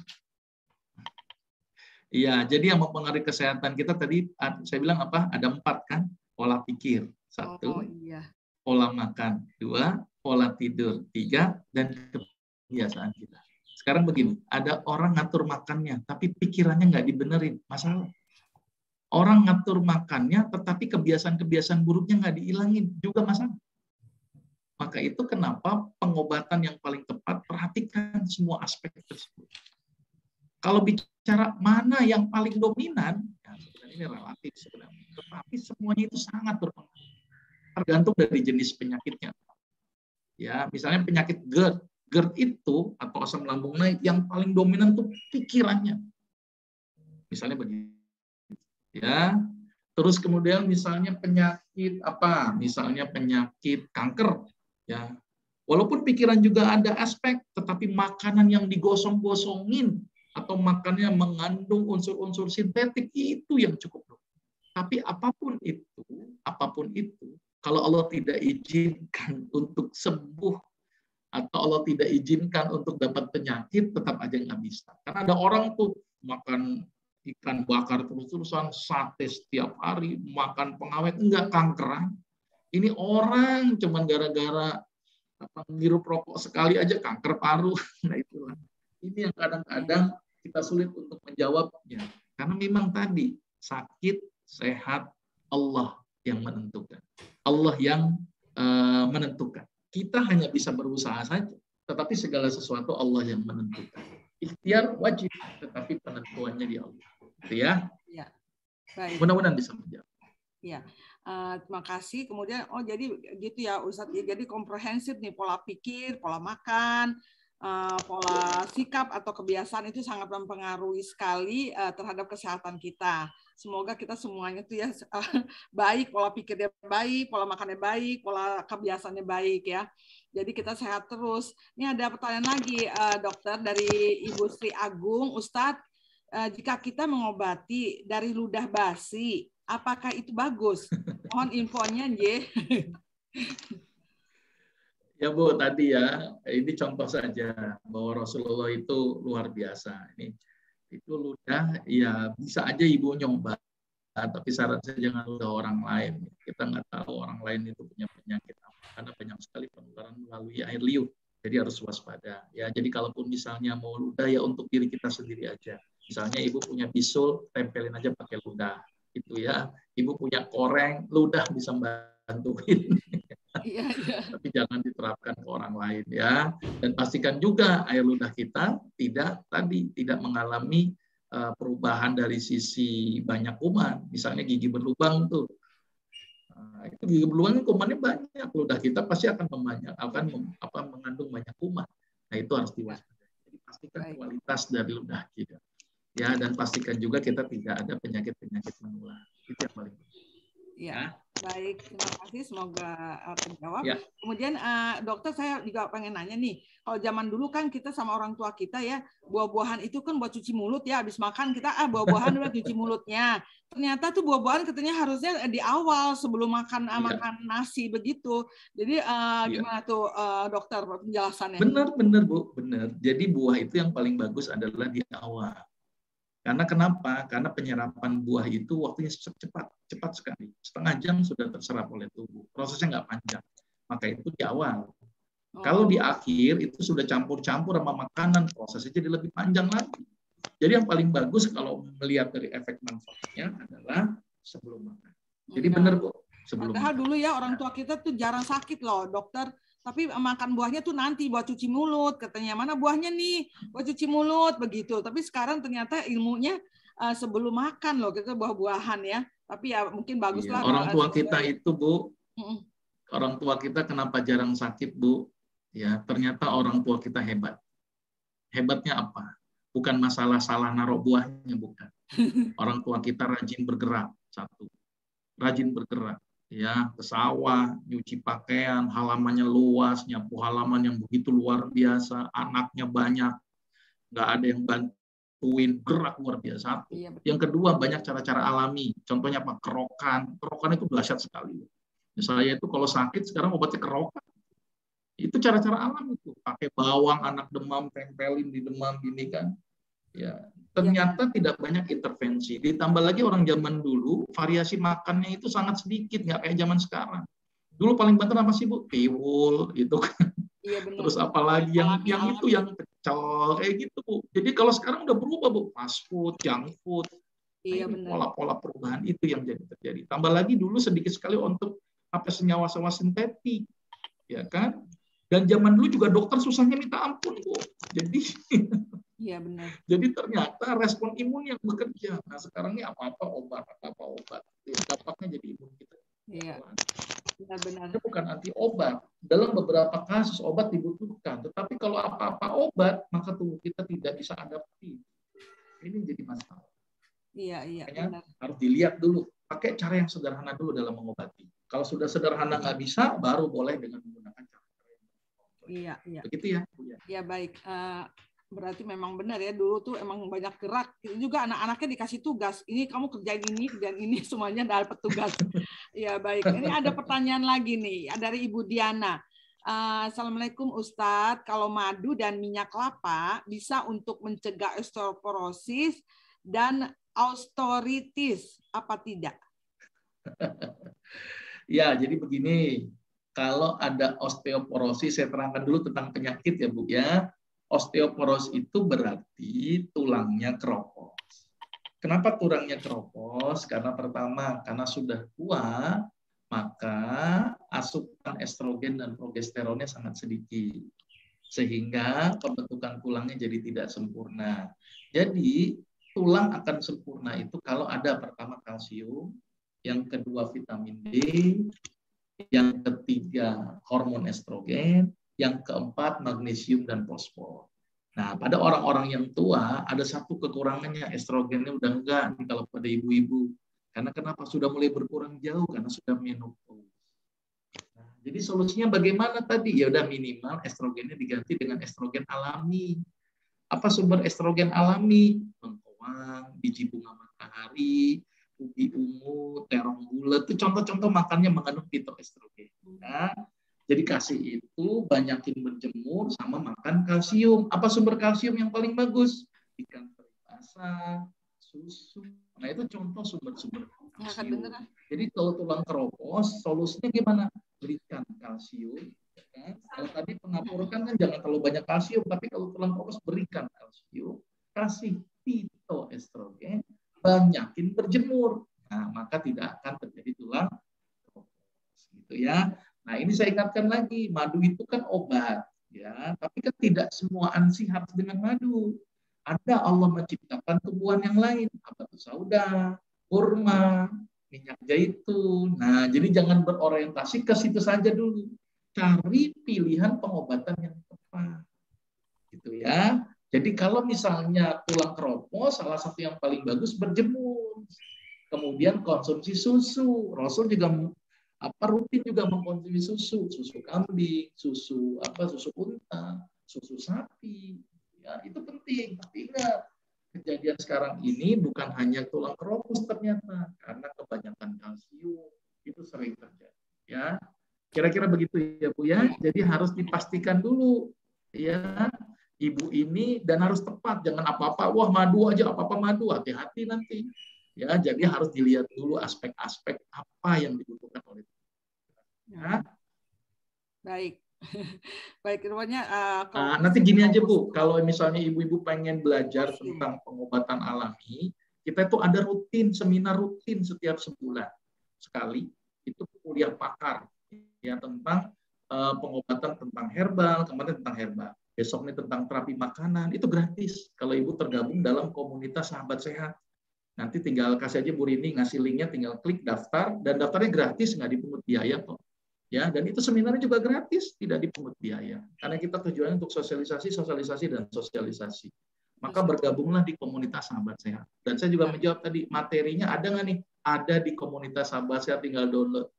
S2: Iya, jadi yang mempengaruhi kesehatan kita tadi saya bilang apa? Ada 4 kan? Pola pikir 1,
S1: iya.
S2: Pola makan 2, pola tidur 3, dan kebiasaan kita. Sekarang begini, ada orang ngatur makannya, tapi pikirannya nggak dibenerin, masalah. Orang ngatur makannya, tetapi kebiasaan-kebiasaan buruknya nggak dihilangin, juga masalah. Maka itu kenapa pengobatan yang paling tepat, perhatikan semua aspek tersebut. Kalau bicara mana yang paling dominan, ya sebenarnya ini relatif sebenarnya, tetapi semuanya itu sangat berpengaruh. Tergantung dari jenis penyakitnya. Ya, misalnya penyakit GERD. GERD itu atau asam lambung naik yang paling dominan itu pikirannya. Misalnya begini. Ya. Terus kemudian misalnya penyakit apa? Misalnya penyakit kanker, ya. Walaupun pikiran juga ada aspek, tetapi makanan yang digosong-gosongin atau makannya mengandung unsur-unsur sintetik itu yang cukup. Tapi apapun itu, kalau Allah tidak izinkan untuk sembuh atau Allah tidak izinkan untuk dapat penyakit, tetap aja nggak bisa. Karena ada orang tuh makan ikan bakar terus-terusan, sate setiap hari, makan pengawet, enggak kankeran. Ini orang cuman gara-gara menghirup rokok sekali aja kanker paru. Nah itulah. Ini yang kadang-kadang kita sulit untuk menjawabnya. Karena memang tadi, sakit, sehat, Allah yang menentukan. Allah yang menentukan. Kita hanya bisa berusaha saja. Tetapi segala sesuatu Allah yang menentukan. Ikhtiar wajib, tetapi penentuannya di Allah. Gitu ya.
S1: Ya. Baik.
S2: Mudah-mudahan bisa menjawab.
S1: Ya. Terima kasih. Kemudian, jadi gitu ya Ustadz. Jadi komprehensif nih, pola pikir, pola makan, pola sikap atau kebiasaan itu sangat mempengaruhi sekali terhadap kesehatan kita. Semoga kita semuanya tuh ya baik, pola pikirnya baik, pola makannya baik, pola kebiasaannya baik ya. Jadi kita sehat terus. Ini ada pertanyaan lagi, dokter, dari Ibu Sri Agung. Ustadz, jika kita mengobati dari ludah basi, apakah itu bagus? Mohon infonya, Nje.
S2: Ya Bu, tadi ya, ini contoh saja bahwa Rasulullah itu luar biasa. Ini itu ludah, ya bisa aja Ibu nyoba, tapi syarat saya jangan ludah orang lain. Kita nggak tahu orang lain itu punya penyakit apa, karena banyak sekali penularan melalui air liur. Jadi harus waspada. Ya, jadi kalaupun misalnya mau ludah ya untuk diri kita sendiri aja. Misalnya Ibu punya bisul, tempelin aja pakai ludah. Itu ya. Ibu punya koreng, ludah bisa bantuin. Tapi jangan diterapkan ke orang lain ya. Dan pastikan juga air ludah kita tidak mengalami perubahan dari sisi banyak kuman. Misalnya gigi berlubang tuh. Itu gigi berlubang kumannya banyak. Ludah kita pasti akan mengandung banyak kuman. Nah, itu harus diwaspadai. Jadi pastikan kualitas dari ludah kita. Ya, dan pastikan juga kita tidak ada penyakit-penyakit menular. Itu yang paling penting.
S1: Ya. Baik, terima kasih. Semoga terjawab.
S2: Ya.
S1: Kemudian dokter, saya juga pengen nanya nih, kalau zaman dulu kan kita sama orang tua kita ya, buah-buahan itu kan buat cuci mulut ya, habis makan kita buah-buahan udah cuci mulutnya. Ternyata tuh buah-buahan katanya harusnya di awal sebelum makan nasi begitu. Jadi gimana tuh dokter penjelasannya?
S2: Benar Bu, benar. Jadi buah itu yang paling bagus adalah di awal. Karena kenapa? Karena penyerapan buah itu waktunya cepat sekali. Setengah jam sudah terserap oleh tubuh. Prosesnya nggak panjang. Maka itu di awal. Kalau di akhir itu sudah campur-campur sama makanan, prosesnya jadi lebih panjang lagi. Jadi yang paling bagus kalau melihat dari efek manfaatnya adalah sebelum makan. Jadi benar Bu, sebelum
S1: Padahal
S2: makan.
S1: dulu ya orang tua kita tuh jarang sakit loh dokter. Tapi makan buahnya tuh nanti buat cuci mulut. Katanya mana buahnya nih buat cuci mulut begitu. Tapi sekarang ternyata ilmunya sebelum makan loh kita buah-buahan ya. Tapi ya mungkin bagus lah.
S2: Orang tua kita itu Bu, orang tua kita kenapa jarang sakit Bu? Ya ternyata orang tua kita hebat. Hebatnya apa? Bukan masalah salah naruh buahnya, bukan. Orang tua kita rajin bergerak, satu. Rajin bergerak, ya, ke sawah, nyuci pakaian, halamannya luas, nyapu halaman yang begitu luar biasa, anaknya banyak, nggak ada yang bantuin, gerak luar biasa. Satu. Yang kedua, banyak cara-cara alami. Contohnya apa? Kerokan. Kerokan itu dahsyat sekali. Saya itu kalau sakit, sekarang obatnya kerokan. Itu cara-cara alami itu. Pakai bawang, anak demam, tempelin di demam, gini kan. Ya, ternyata tidak banyak intervensi. Ditambah lagi orang zaman dulu, variasi makannya itu sangat sedikit, nggak kayak zaman sekarang. Dulu paling banter apa sih Bu? Tiwul, gitu kan. Iya, terus apalagi yang itu yang pecel, kayak gitu Bu. Jadi kalau sekarang udah berubah Bu, fast food, junk food. Iya, pola-pola perubahan itu yang jadi terjadi. Tambah lagi dulu sedikit sekali untuk apa senyawa-senyawa sintetik, ya kan? Dan zaman dulu juga dokter susahnya minta ampun Bu. Jadi iya benar. Jadi ternyata respon imun yang bekerja. Nah sekarang ini apa-apa obat. Dampaknya jadi imun kita. Iya. Benar-benar. Itu bukan anti obat. Dalam beberapa kasus obat dibutuhkan. Tetapi kalau apa-apa obat, maka tubuh kita tidak bisa adaptif. Ini jadi masalah. Iya. Makanya harus dilihat dulu. Pakai cara yang sederhana dulu dalam mengobati. Kalau sudah sederhana nggak bisa, baru boleh dengan menggunakan cara. Iya. Begitu ya. Iya baik. Berarti memang benar ya dulu tuh emang banyak gerak. Itu juga anak-anaknya dikasih tugas. Ini kamu kerjain ini, semuanya dapat tugas. Ya baik. Ini ada pertanyaan lagi nih dari Ibu Diana. Assalamualaikum Ustadz. Kalau madu dan minyak kelapa bisa untuk mencegah osteoporosis dan osteoartritis apa tidak? Ya, jadi begini. Kalau ada osteoporosis, saya terangkan dulu tentang penyakit ya Bu ya. Osteoporosis itu berarti tulangnya keropos. Kenapa tulangnya keropos? Karena pertama, karena sudah tua, maka asupan estrogen dan progesteronnya sangat sedikit. Sehingga pembentukan tulangnya jadi tidak sempurna. Jadi, tulang akan sempurna itu kalau ada pertama kalsium, yang kedua vitamin D, yang ketiga hormon estrogen, yang keempat magnesium dan fosfor. Nah, pada orang-orang yang tua ada satu kekurangannya, estrogennya udah enggak nih kalau pada ibu-ibu. Karena kenapa? Sudah mulai berkurang jauh karena sudah menopause. Nah, jadi solusinya bagaimana tadi? Ya udah minimal estrogennya diganti dengan estrogen alami. Apa sumber estrogen alami? Bengkoang, biji bunga matahari, ubi ungu, terong bulat, itu contoh-contoh makannya mengandung fitoestrogen. Nah, jadi kasih itu banyakin berjemur sama makan kalsium. Apa sumber kalsium yang paling bagus? Ikan teri basah, susu. Nah itu contoh sumber-sumber kalsium. Jadi kalau tulang keropos, solusinya gimana? Berikan kalsium. Ya. Kalau tadi pengapuran kan jangan terlalu banyak kalsium, tapi kalau tulang keropos berikan kalsium, kasih fitoestrogen, banyakin berjemur. Nah, maka tidak akan terjadi tulang keropos. Gitu ya. Nah, ini saya ingatkan lagi, madu itu kan obat, ya. Tapi kan tidak semua ANSI harus dengan madu. Ada Allah menciptakan tumbuhan yang lain, habatus sauda, kurma, minyak zaitun. Nah, jadi jangan berorientasi ke situ saja dulu. Cari pilihan pengobatan yang tepat. Gitu ya. Jadi kalau misalnya tulang keropos, salah satu yang paling bagus berjemur. Kemudian konsumsi susu. Rasul juga rutin juga mengkonsumsi susu kambing, susu unta, susu sapi. Ya, itu penting. Tapi ingat, kejadian sekarang ini bukan hanya tulang keropos ternyata, karena kebanyakan kalsium itu sering terjadi. Ya, kira-kira begitu ya Bu ya. Jadi harus dipastikan dulu, ya, ibu ini dan harus tepat. Jangan apa-apa, wah madu aja, apa-apa madu, hati-hati nanti. Ya, jadi harus dilihat dulu aspek-aspek apa yang dibutuhkan oleh ya.
S1: Baik. Baik, rupanya
S2: nanti gini aja Bu, kalau misalnya ibu-ibu pengen belajar tentang pengobatan alami, kita itu ada rutin, seminar rutin setiap sebulan sekali, itu kuliah pakar ya tentang pengobatan tentang herbal, kemarin tentang herbal, besok ini tentang terapi makanan, itu gratis kalau ibu tergabung dalam komunitas sahabat sehat. Nanti tinggal kasih aja Bu Rini, ngasih linknya, tinggal klik daftar, dan daftarnya gratis, nggak dipungut biaya kok. Ya, dan itu seminarnya juga gratis, tidak dipungut biaya. Karena kita tujuannya untuk sosialisasi, dan sosialisasi. Maka bergabunglah di komunitas sahabat sehat. Dan saya juga menjawab tadi, materinya ada nggak nih? Ada di komunitas sahabat sehat, tinggal download.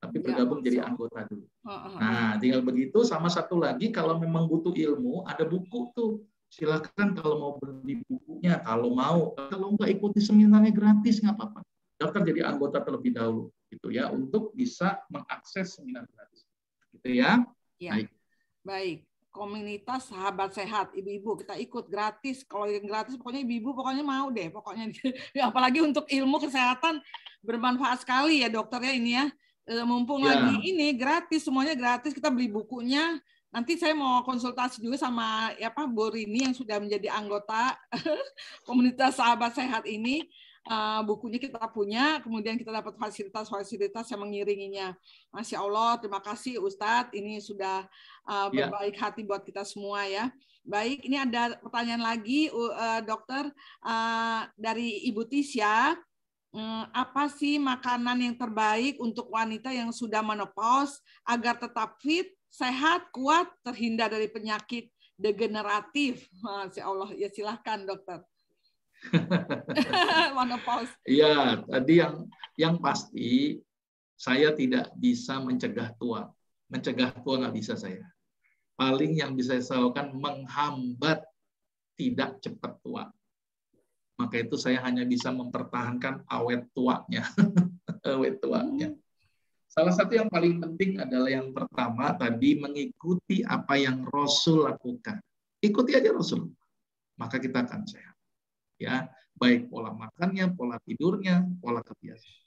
S2: Tapi bergabung jadi anggota dulu. Nah, tinggal begitu. Sama satu lagi, kalau memang butuh ilmu, ada buku tuh. Silakan kalau mau beli bukunya, kalau mau. Kalau nggak ikuti seminarnya gratis, nggak apa-apa. Daftar jadi anggota terlebih dahulu, gitu ya, untuk bisa mengakses seminar gratis. Gitu ya.
S1: Ya. Baik. Komunitas sahabat sehat, ibu-ibu kita ikut gratis. Kalau yang gratis, pokoknya ibu-ibu pokoknya mau deh, pokoknya. Apalagi untuk ilmu kesehatan bermanfaat sekali ya dokternya ini ya. Mumpung lagi ini gratis, semuanya gratis, kita beli bukunya. Nanti saya mau konsultasi juga sama Bu Rini yang sudah menjadi anggota komunitas sahabat sehat ini. Bukunya kita punya, kemudian kita dapat fasilitas-fasilitas yang mengiringinya. Masya Allah, terima kasih Ustadz, ini sudah berbaik hati buat kita semua ya. Baik, ini ada pertanyaan lagi, dokter, dari Ibu Tisya. Apa sih makanan yang terbaik untuk wanita yang sudah menopause agar tetap fit, sehat, kuat, terhindar dari penyakit degeneratif? Masya Allah, ya silahkan dokter.
S2: Iya, tadi yang pasti saya tidak bisa mencegah tua. Mencegah tua nggak bisa saya. Paling yang bisa saya lakukan menghambat tidak cepat tua. Maka itu saya hanya bisa mempertahankan awet tuanya. Awet tuanya. Salah satu yang paling penting adalah yang pertama tadi, mengikuti apa yang Rasul lakukan. Ikuti aja Rasul, maka kita akan sehat. Ya, baik pola makannya, pola tidurnya, pola kebiasaan.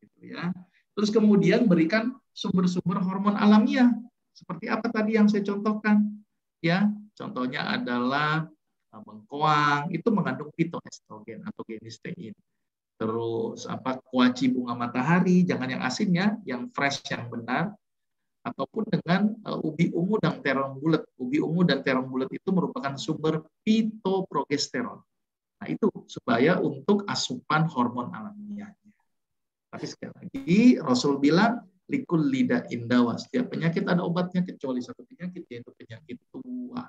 S2: Gitu ya. Terus kemudian berikan sumber-sumber hormon alamiah. Seperti apa tadi yang saya contohkan? Ya, contohnya adalah bengkoang, itu mengandung fitoestrogen atau genistein. Terus kuaci bunga matahari, jangan yang asinnya, yang fresh, yang benar, ataupun dengan ubi ungu dan terong bulat. Ubi ungu dan terong bulat itu merupakan sumber fitoprogesteron. Nah, itu supaya untuk asupan hormon alamiahnya. Tapi sekali lagi Rasul bilang likul lidah indawa, setiap penyakit ada obatnya kecuali satu penyakit, yaitu penyakit tua.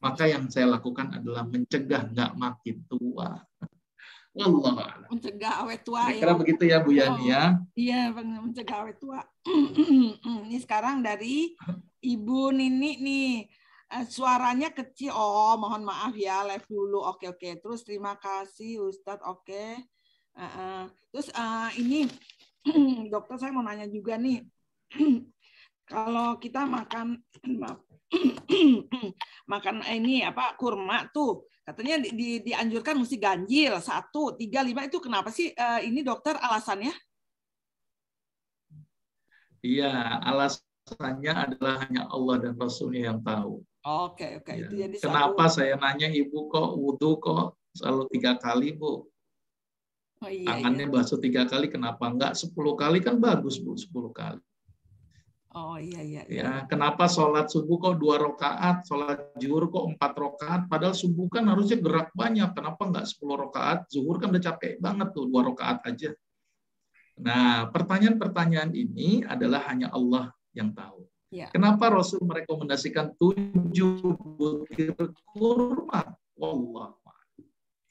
S2: Maka yang saya lakukan adalah mencegah nggak makin tua. Wallah.
S1: Mencegah awet tua.
S2: Kira-kira begitu ya Bu Yani ya.
S1: Iya, mencegah awet tua. Ini sekarang dari Ibu Nini nih. Suaranya kecil. Oh, mohon maaf ya, live dulu. Oke. Terus terima kasih Ustadz. Oke. Terus ini dokter, saya mau nanya juga nih. Kalau kita makan ini kurma tuh, katanya dianjurkan mesti ganjil 1, 3, 5, itu kenapa sih ini dokter alasannya?
S2: Iya, alasannya adalah hanya Allah dan Rasulnya yang tahu.
S1: Oke.
S2: Ya.
S1: Itu jadi
S2: kenapa saya nanya Ibu kok wudhu kok selalu 3 kali Bu?
S1: Oh, iya,
S2: tangannya basuh 3 kali, kenapa enggak 10 kali? Kan bagus Bu, 10 kali.
S1: Oh iya.
S2: Ya, kenapa sholat subuh kok 2 rakaat, sholat zuhur kok 4 rakaat, padahal subuh kan harusnya gerak banyak, kenapa enggak 10 rakaat? Zuhur kan udah capek banget tuh, 2 rakaat aja. Nah, pertanyaan-pertanyaan ini adalah hanya Allah yang tahu. Ya. Kenapa Rasul merekomendasikan 7 butir kurma? Wallah.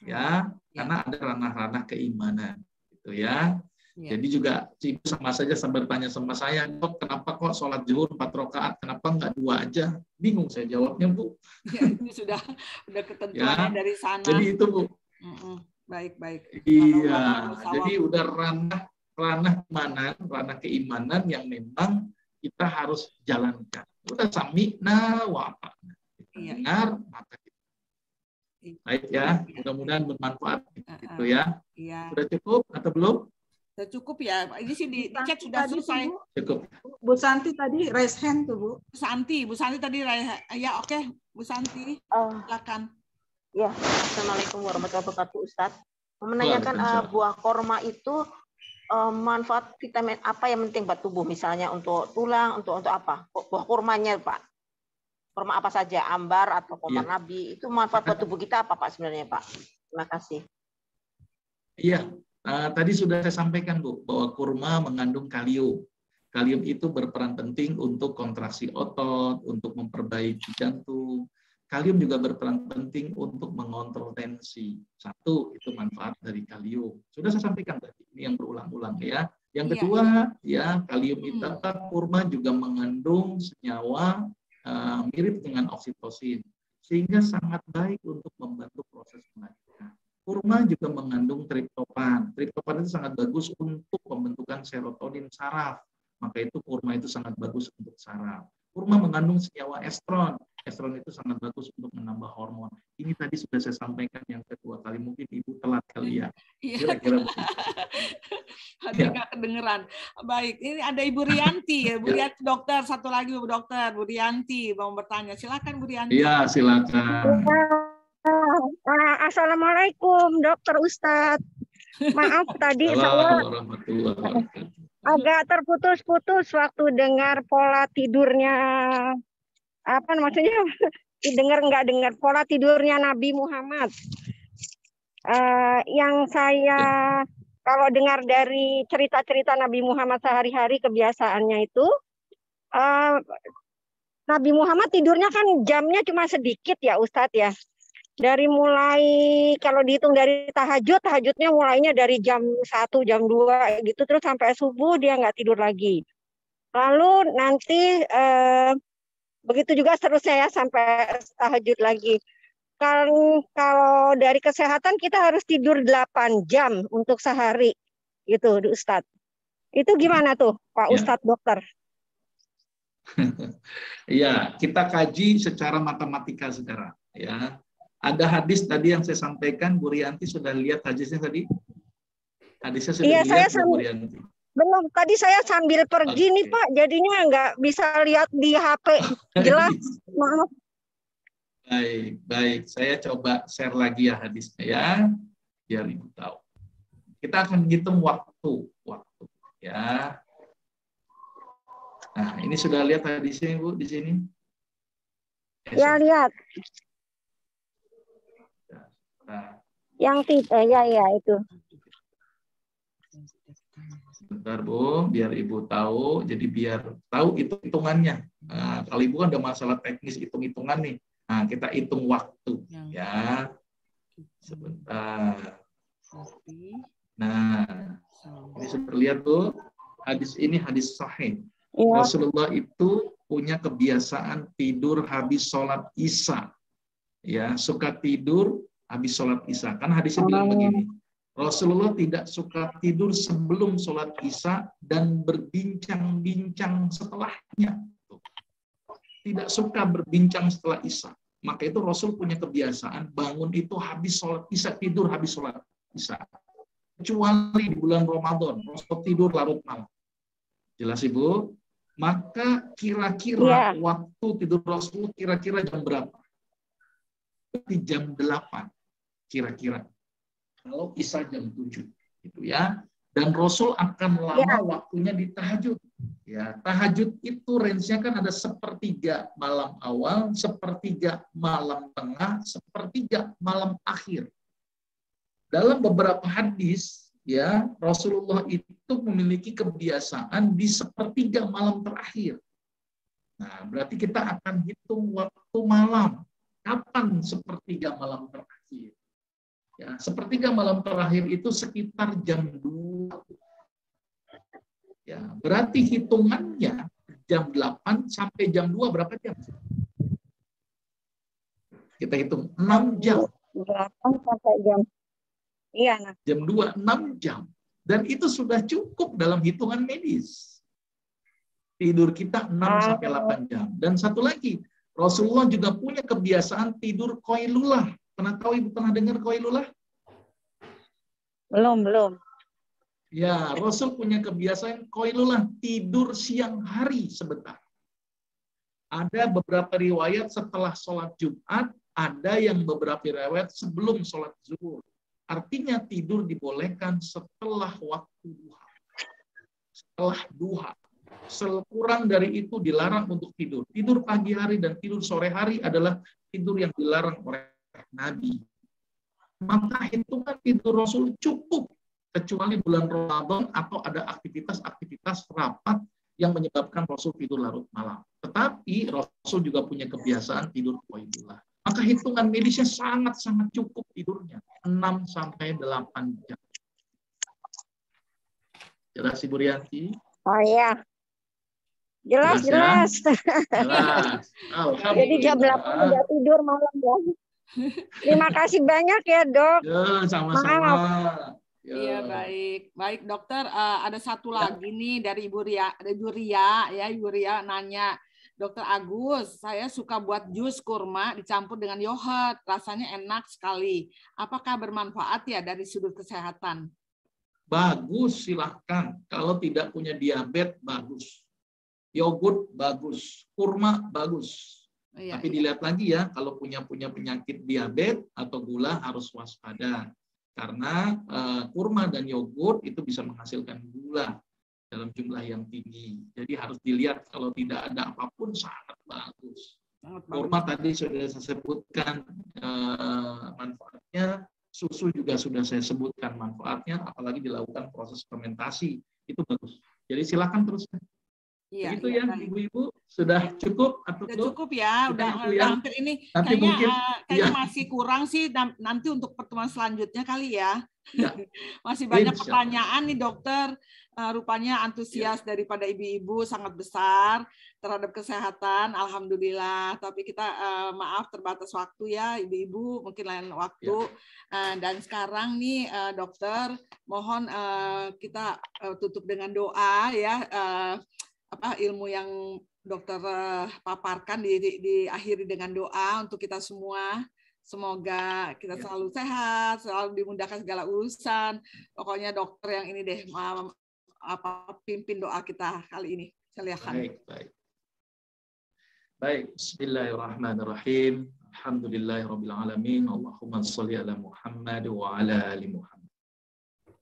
S2: Ya, karena ada ranah-ranah keimanan, gitu ya. Jadi juga ibu sama saja bertanya sama saya, Dok, kenapa kok sholat zuhur 4 rakaat, kenapa enggak 2 aja? Bingung saya jawabnya, Bu.
S1: Ya, itu sudah ketentuannya ya, dari sana.
S2: Jadi itu, Bu.
S1: Baik.
S2: Iya, jadi udah ranah keimanan yang memang kita harus jalankan. Udah sami'na wa ata'na. Dengar, maka kita. Baik ya, mudah-mudahan bermanfaat gitu ya. Sudah cukup atau belum?
S1: Sudah cukup ya. Ini sih di chat sudah selesai.
S2: Cukup.
S3: Bu Santi tadi raise hand tuh, Bu.
S1: Bu Santi tadi ya, oke, Bu Santi, silakan.
S4: Ya, Assalamualaikum warahmatullahi wabarakatuh, Ustadz. Menanyakan buah korma itu manfaat vitamin apa yang penting buat tubuh, misalnya untuk tulang, untuk apa? Buah kormanya, Pak. Korma apa saja, ambar atau korma nabi, itu manfaat buat tubuh kita apa, Pak, sebenarnya, Pak? Terima kasih.
S2: Iya, tadi sudah saya sampaikan, Bu, bahwa kurma mengandung kalium. Kalium itu berperan penting untuk kontraksi otot, untuk memperbaiki jantung. Kalium juga berperan penting untuk mengontrol tensi. Satu, itu manfaat dari kalium. Sudah saya sampaikan tadi, ini yang berulang-ulang ya. Yang kedua, ya kalium itu kurma juga mengandung senyawa mirip dengan oksitosin, sehingga sangat baik untuk membantu proses melahirkan. Kurma juga mengandung triptopan. Triptopan itu sangat bagus untuk pembentukan serotonin saraf. Maka itu kurma itu sangat bagus untuk saraf. Kurma mengandung senyawa estron. Estron itu sangat bagus untuk menambah hormon. Ini tadi sudah saya sampaikan yang kedua kali. Mungkin Ibu telat kali ya. Kira-kira
S1: nggak kedengeran. Baik, ini ada Ibu Rianti. Bu Rianti, dokter. Satu lagi Bu Dokter. Bu Rianti mau bertanya. Silakan Bu Rianti.
S2: Iya, silakan.
S5: Assalamualaikum, Dokter Ustadz. Maaf tadi saya agak terputus-putus waktu dengar pola tidurnya. Apa maksudnya? Nggak dengar pola tidurnya Nabi Muhammad. Yang saya kalau dengar dari cerita-cerita Nabi Muhammad sehari-hari kebiasaannya itu, Nabi Muhammad tidurnya kan jamnya cuma sedikit ya Ustadz ya. Dari mulai kalau dihitung dari tahajudnya mulainya dari jam 1, jam 2 gitu terus sampai subuh dia nggak tidur lagi. Lalu nanti begitu juga seterusnya ya sampai tahajud lagi. Kalau dari kesehatan kita harus tidur 8 jam untuk sehari gitu Ustadz. Itu gimana tuh Pak Ustadz dokter?
S2: Iya, kita kaji secara matematika sekarang ya. Ada hadis tadi yang saya sampaikan, Bu Rianti sudah lihat hadisnya tadi? Hadisnya sudah dilihat, Bu Rianti?
S5: Belum, tadi saya sambil pergi nih Pak, jadinya nggak bisa lihat di HP jelas, maaf.
S2: Baik. Saya coba share lagi ya hadisnya ya, biar Ibu tahu. Kita akan hitung waktu ya. Nah, ini sudah lihat hadisnya Bu di sini?
S5: Ya, lihat. Yang tidak ya itu.
S2: Sebentar Bu, biar Ibu tahu. Jadi biar tahu itu hitungannya. Nah, kalau Ibu kan ada masalah teknis hitung-hitungan nih. Nah, kita hitung waktu ya. Sebentar. Nah, ini sudah lihat tuh. Hadis ini hadis sahih. Ya. Rasulullah itu punya kebiasaan tidur habis sholat Isya. Ya, suka tidur habis sholat Isya. Kan hadisnya bilang begini, Rasulullah tidak suka tidur sebelum sholat Isya dan berbincang-bincang setelahnya. Tidak suka berbincang setelah Isya. Maka itu Rasul punya kebiasaan bangun itu habis sholat Isya, tidur habis sholat Isya. Kecuali di bulan Ramadan, Rasul tidur larut malam. Jelas Ibu? Maka kira-kira waktu tidur Rasul kira-kira jam berapa? Berarti jam 8. Kira-kira kalau Isya jam 7 gitu ya. Dan Rasul akan lama waktunya di tahajud ya. Tahajud itu range-nya kan ada 1/3 malam awal, 1/3 malam tengah, 1/3 malam akhir. Dalam beberapa hadis ya, Rasulullah itu memiliki kebiasaan di 1/3 malam terakhir. Nah, berarti kita akan hitung waktu malam. Kapan 1/3 malam terakhir? Ya, 1/3 malam terakhir itu sekitar jam 2. Ya, berarti hitungannya jam 8 sampai jam 2 berapa jam? Kita hitung 6 jam.
S5: 8 sampai jam. Iya, nah.
S2: Jam 2 6 jam. Dan itu sudah cukup dalam hitungan medis. Tidur kita 6 sampai 8 jam. Dan satu lagi, Rasulullah juga punya kebiasaan tidur qailulah. Pernah tahu Ibu pernah dengar qailulah?
S5: Belum.
S2: Ya, Rasul punya kebiasaan qailulah, tidur siang hari sebentar. Ada beberapa riwayat setelah sholat Jumat, ada yang beberapa riwayat sebelum sholat zuhur. Artinya tidur dibolehkan setelah waktu duha. Setelah duha. Kurang dari itu dilarang untuk tidur. Tidur pagi hari dan tidur sore hari adalah tidur yang dilarang oleh Nabi. Maka hitungan tidur Rasul cukup, kecuali bulan Ramadan atau ada aktivitas-aktivitas rapat yang menyebabkan Rasul tidur larut malam. Tetapi Rasul juga punya kebiasaan tidur qailullah. Maka hitungan medisnya sangat-sangat cukup tidurnya. 6 sampai 8 jam. Jelas Ibu Rianti?
S5: Oh iya. Jelas.
S2: Jelas.
S5: Jadi jam 8 udah tidur malam ya. Terima kasih banyak ya, Dok.
S2: Ya, sama-sama.
S1: Iya, baik dokter. Ada satu lagi nih dari Ibu Ria nanya, Dokter Agus, saya suka buat jus kurma dicampur dengan yogurt, rasanya enak sekali. Apakah bermanfaat ya dari sudut kesehatan?
S2: Bagus, silahkan. Kalau tidak punya diabetes, bagus. Yogurt bagus, kurma bagus. Tapi dilihat lagi ya, kalau punya penyakit diabetes atau gula harus waspada. Karena kurma dan yogurt itu bisa menghasilkan gula dalam jumlah yang tinggi. Jadi harus dilihat, kalau tidak ada apapun sangat bagus. Kurma tadi sudah saya sebutkan manfaatnya, susu juga sudah saya sebutkan manfaatnya, apalagi dilakukan proses fermentasi, itu bagus. Jadi silakan teruskan.
S1: Iya,
S2: begitu ya, ibu-ibu, sudah cukup atau
S1: sudah cukup ya, udah hampir ini.
S2: Nanti
S1: kayaknya masih kurang sih, nanti untuk pertemuan selanjutnya kali ya. Masih banyak pertanyaan nih dokter. Rupanya antusias daripada ibu-ibu sangat besar terhadap kesehatan, alhamdulillah. Tapi kita maaf terbatas waktu ya, ibu-ibu, mungkin lain waktu. Dan sekarang nih dokter, mohon kita tutup dengan doa ya. Ilmu yang dokter paparkan diakhiri dengan doa untuk kita semua. Semoga kita selalu sehat, selalu dimudahkan segala urusan. Pokoknya dokter yang ini deh, pimpin doa kita kali ini. Silakan.
S2: Baik. Bismillahirrahmanirrahim. Alhamdulillahirabbil alamin. Allahumma shalli ala Muhammad wa ala ali Muhammad.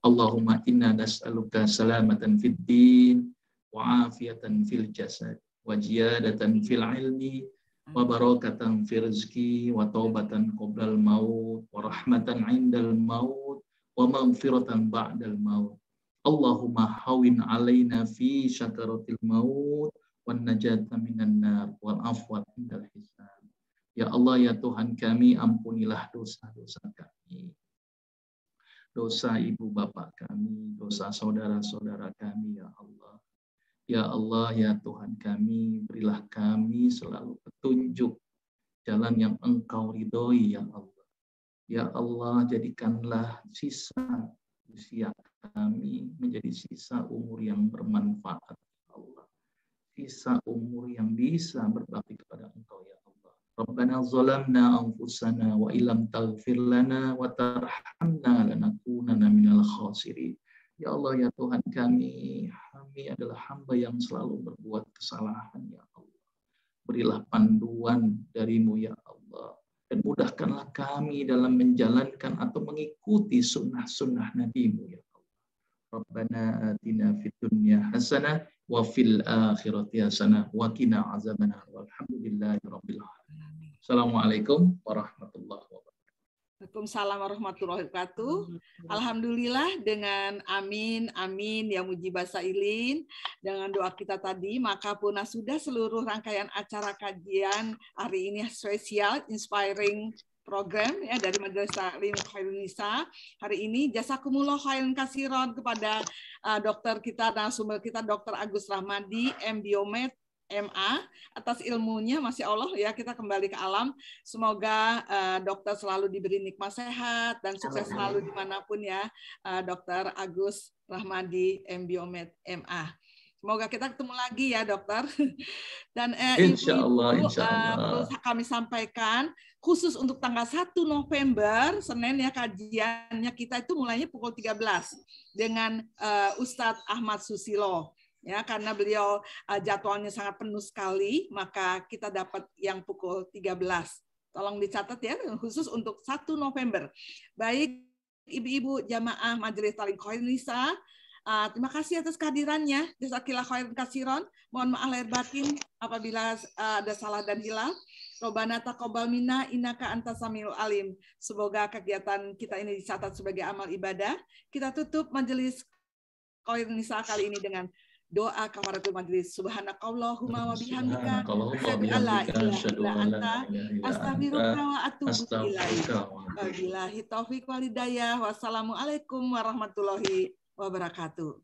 S2: Allahumma inna nas'aluka salamatan fid din wa afiyatan fil jasad wa ziyadatan fil ilmi wa barakatan fil rizqi wa taubatan qoblal maut wa rahmatan indal maut wa maghfiratan ba'dal maut. Allahumma hawin alaina fi syakaratil maut wan najata minan nar wal afwa indal hisab. Ya Allah, ya Tuhan kami, ampunilah dosa-dosa kami, dosa ibu bapak kami, dosa saudara-saudara kami, ya Allah. Ya Allah, ya Tuhan kami, berilah kami selalu petunjuk jalan yang Engkau ridhoi, ya Allah. Ya Allah, jadikanlah sisa usia kami menjadi sisa umur yang bermanfaat, ya Allah. Sisa umur yang bisa berbakti kepada Engkau, ya Allah. Rabbana zalamna anfusana wa illam taghfir lana wa tarhamna lanakunanna minal khasirin. Ya Allah, ya Tuhan kami adalah hamba yang selalu berbuat kesalahan, ya Allah. Berilah panduan darimu, ya Allah. Dan mudahkanlah kami dalam menjalankan atau mengikuti sunnah-sunnah Nabi-Mu, ya Allah. Rabbana atina fid dunya hasanah wa fil akhirati hasanah wa qina azabannar. Walhamdulillahi rabbil alamin. Assalamualaikum warahmatullahi wabarakatuh.
S1: Waalaikumsalam warahmatullahi wabarakatuh. Alhamdulillah, dengan amin yang mujibah sailin, dengan doa kita tadi, maka punah sudah seluruh rangkaian acara kajian hari ini spesial inspiring program ya dari Majelis Taklim Khairun Nisa. Hari ini jazakumullah khairan katsiran kepada dokter kita, narasumber kita, Dr. Agus Rahmadi, M.Biomed, MA, atas ilmunya, Masya Allah ya, kita kembali ke alam. Semoga dokter selalu diberi nikmat sehat dan sukses selalu dimanapun ya, Dr. Agus Rahmadi, M.Biomed, MA. Semoga kita ketemu lagi ya dokter. Dan
S2: Insya
S1: ibu-ibu
S2: Allah.
S1: perlu kami sampaikan khusus untuk tanggal 1 November Senin ya, kajiannya kita itu mulainya pukul 13 dengan Ustadz Ahmad Susilo. Ya, karena beliau jadwalnya sangat penuh sekali, maka kita dapat yang pukul 13. Tolong dicatat ya, khusus untuk 1 November. Baik, ibu-ibu jamaah Majelis Ta'lim Khairun Nisa, terima kasih atas kehadirannya. Jazakillah khairan katsiran. Mohon maaf lahir batin apabila ada salah dan hilang. Robbana taqabbal minna innaka antas samiul alim. Semoga kegiatan kita ini dicatat sebagai amal ibadah. Kita tutup majelis Khairun Nisa kali ini dengan doa kafaratul majlis. Subhanakallahumma wa bihamdika asyhadu an la ilaha illa anta astaghfiruka wa atubu ilaik. Wabillahi taufiq wal hidayah. Wassalamualaikum warahmatullahi wabarakatuh.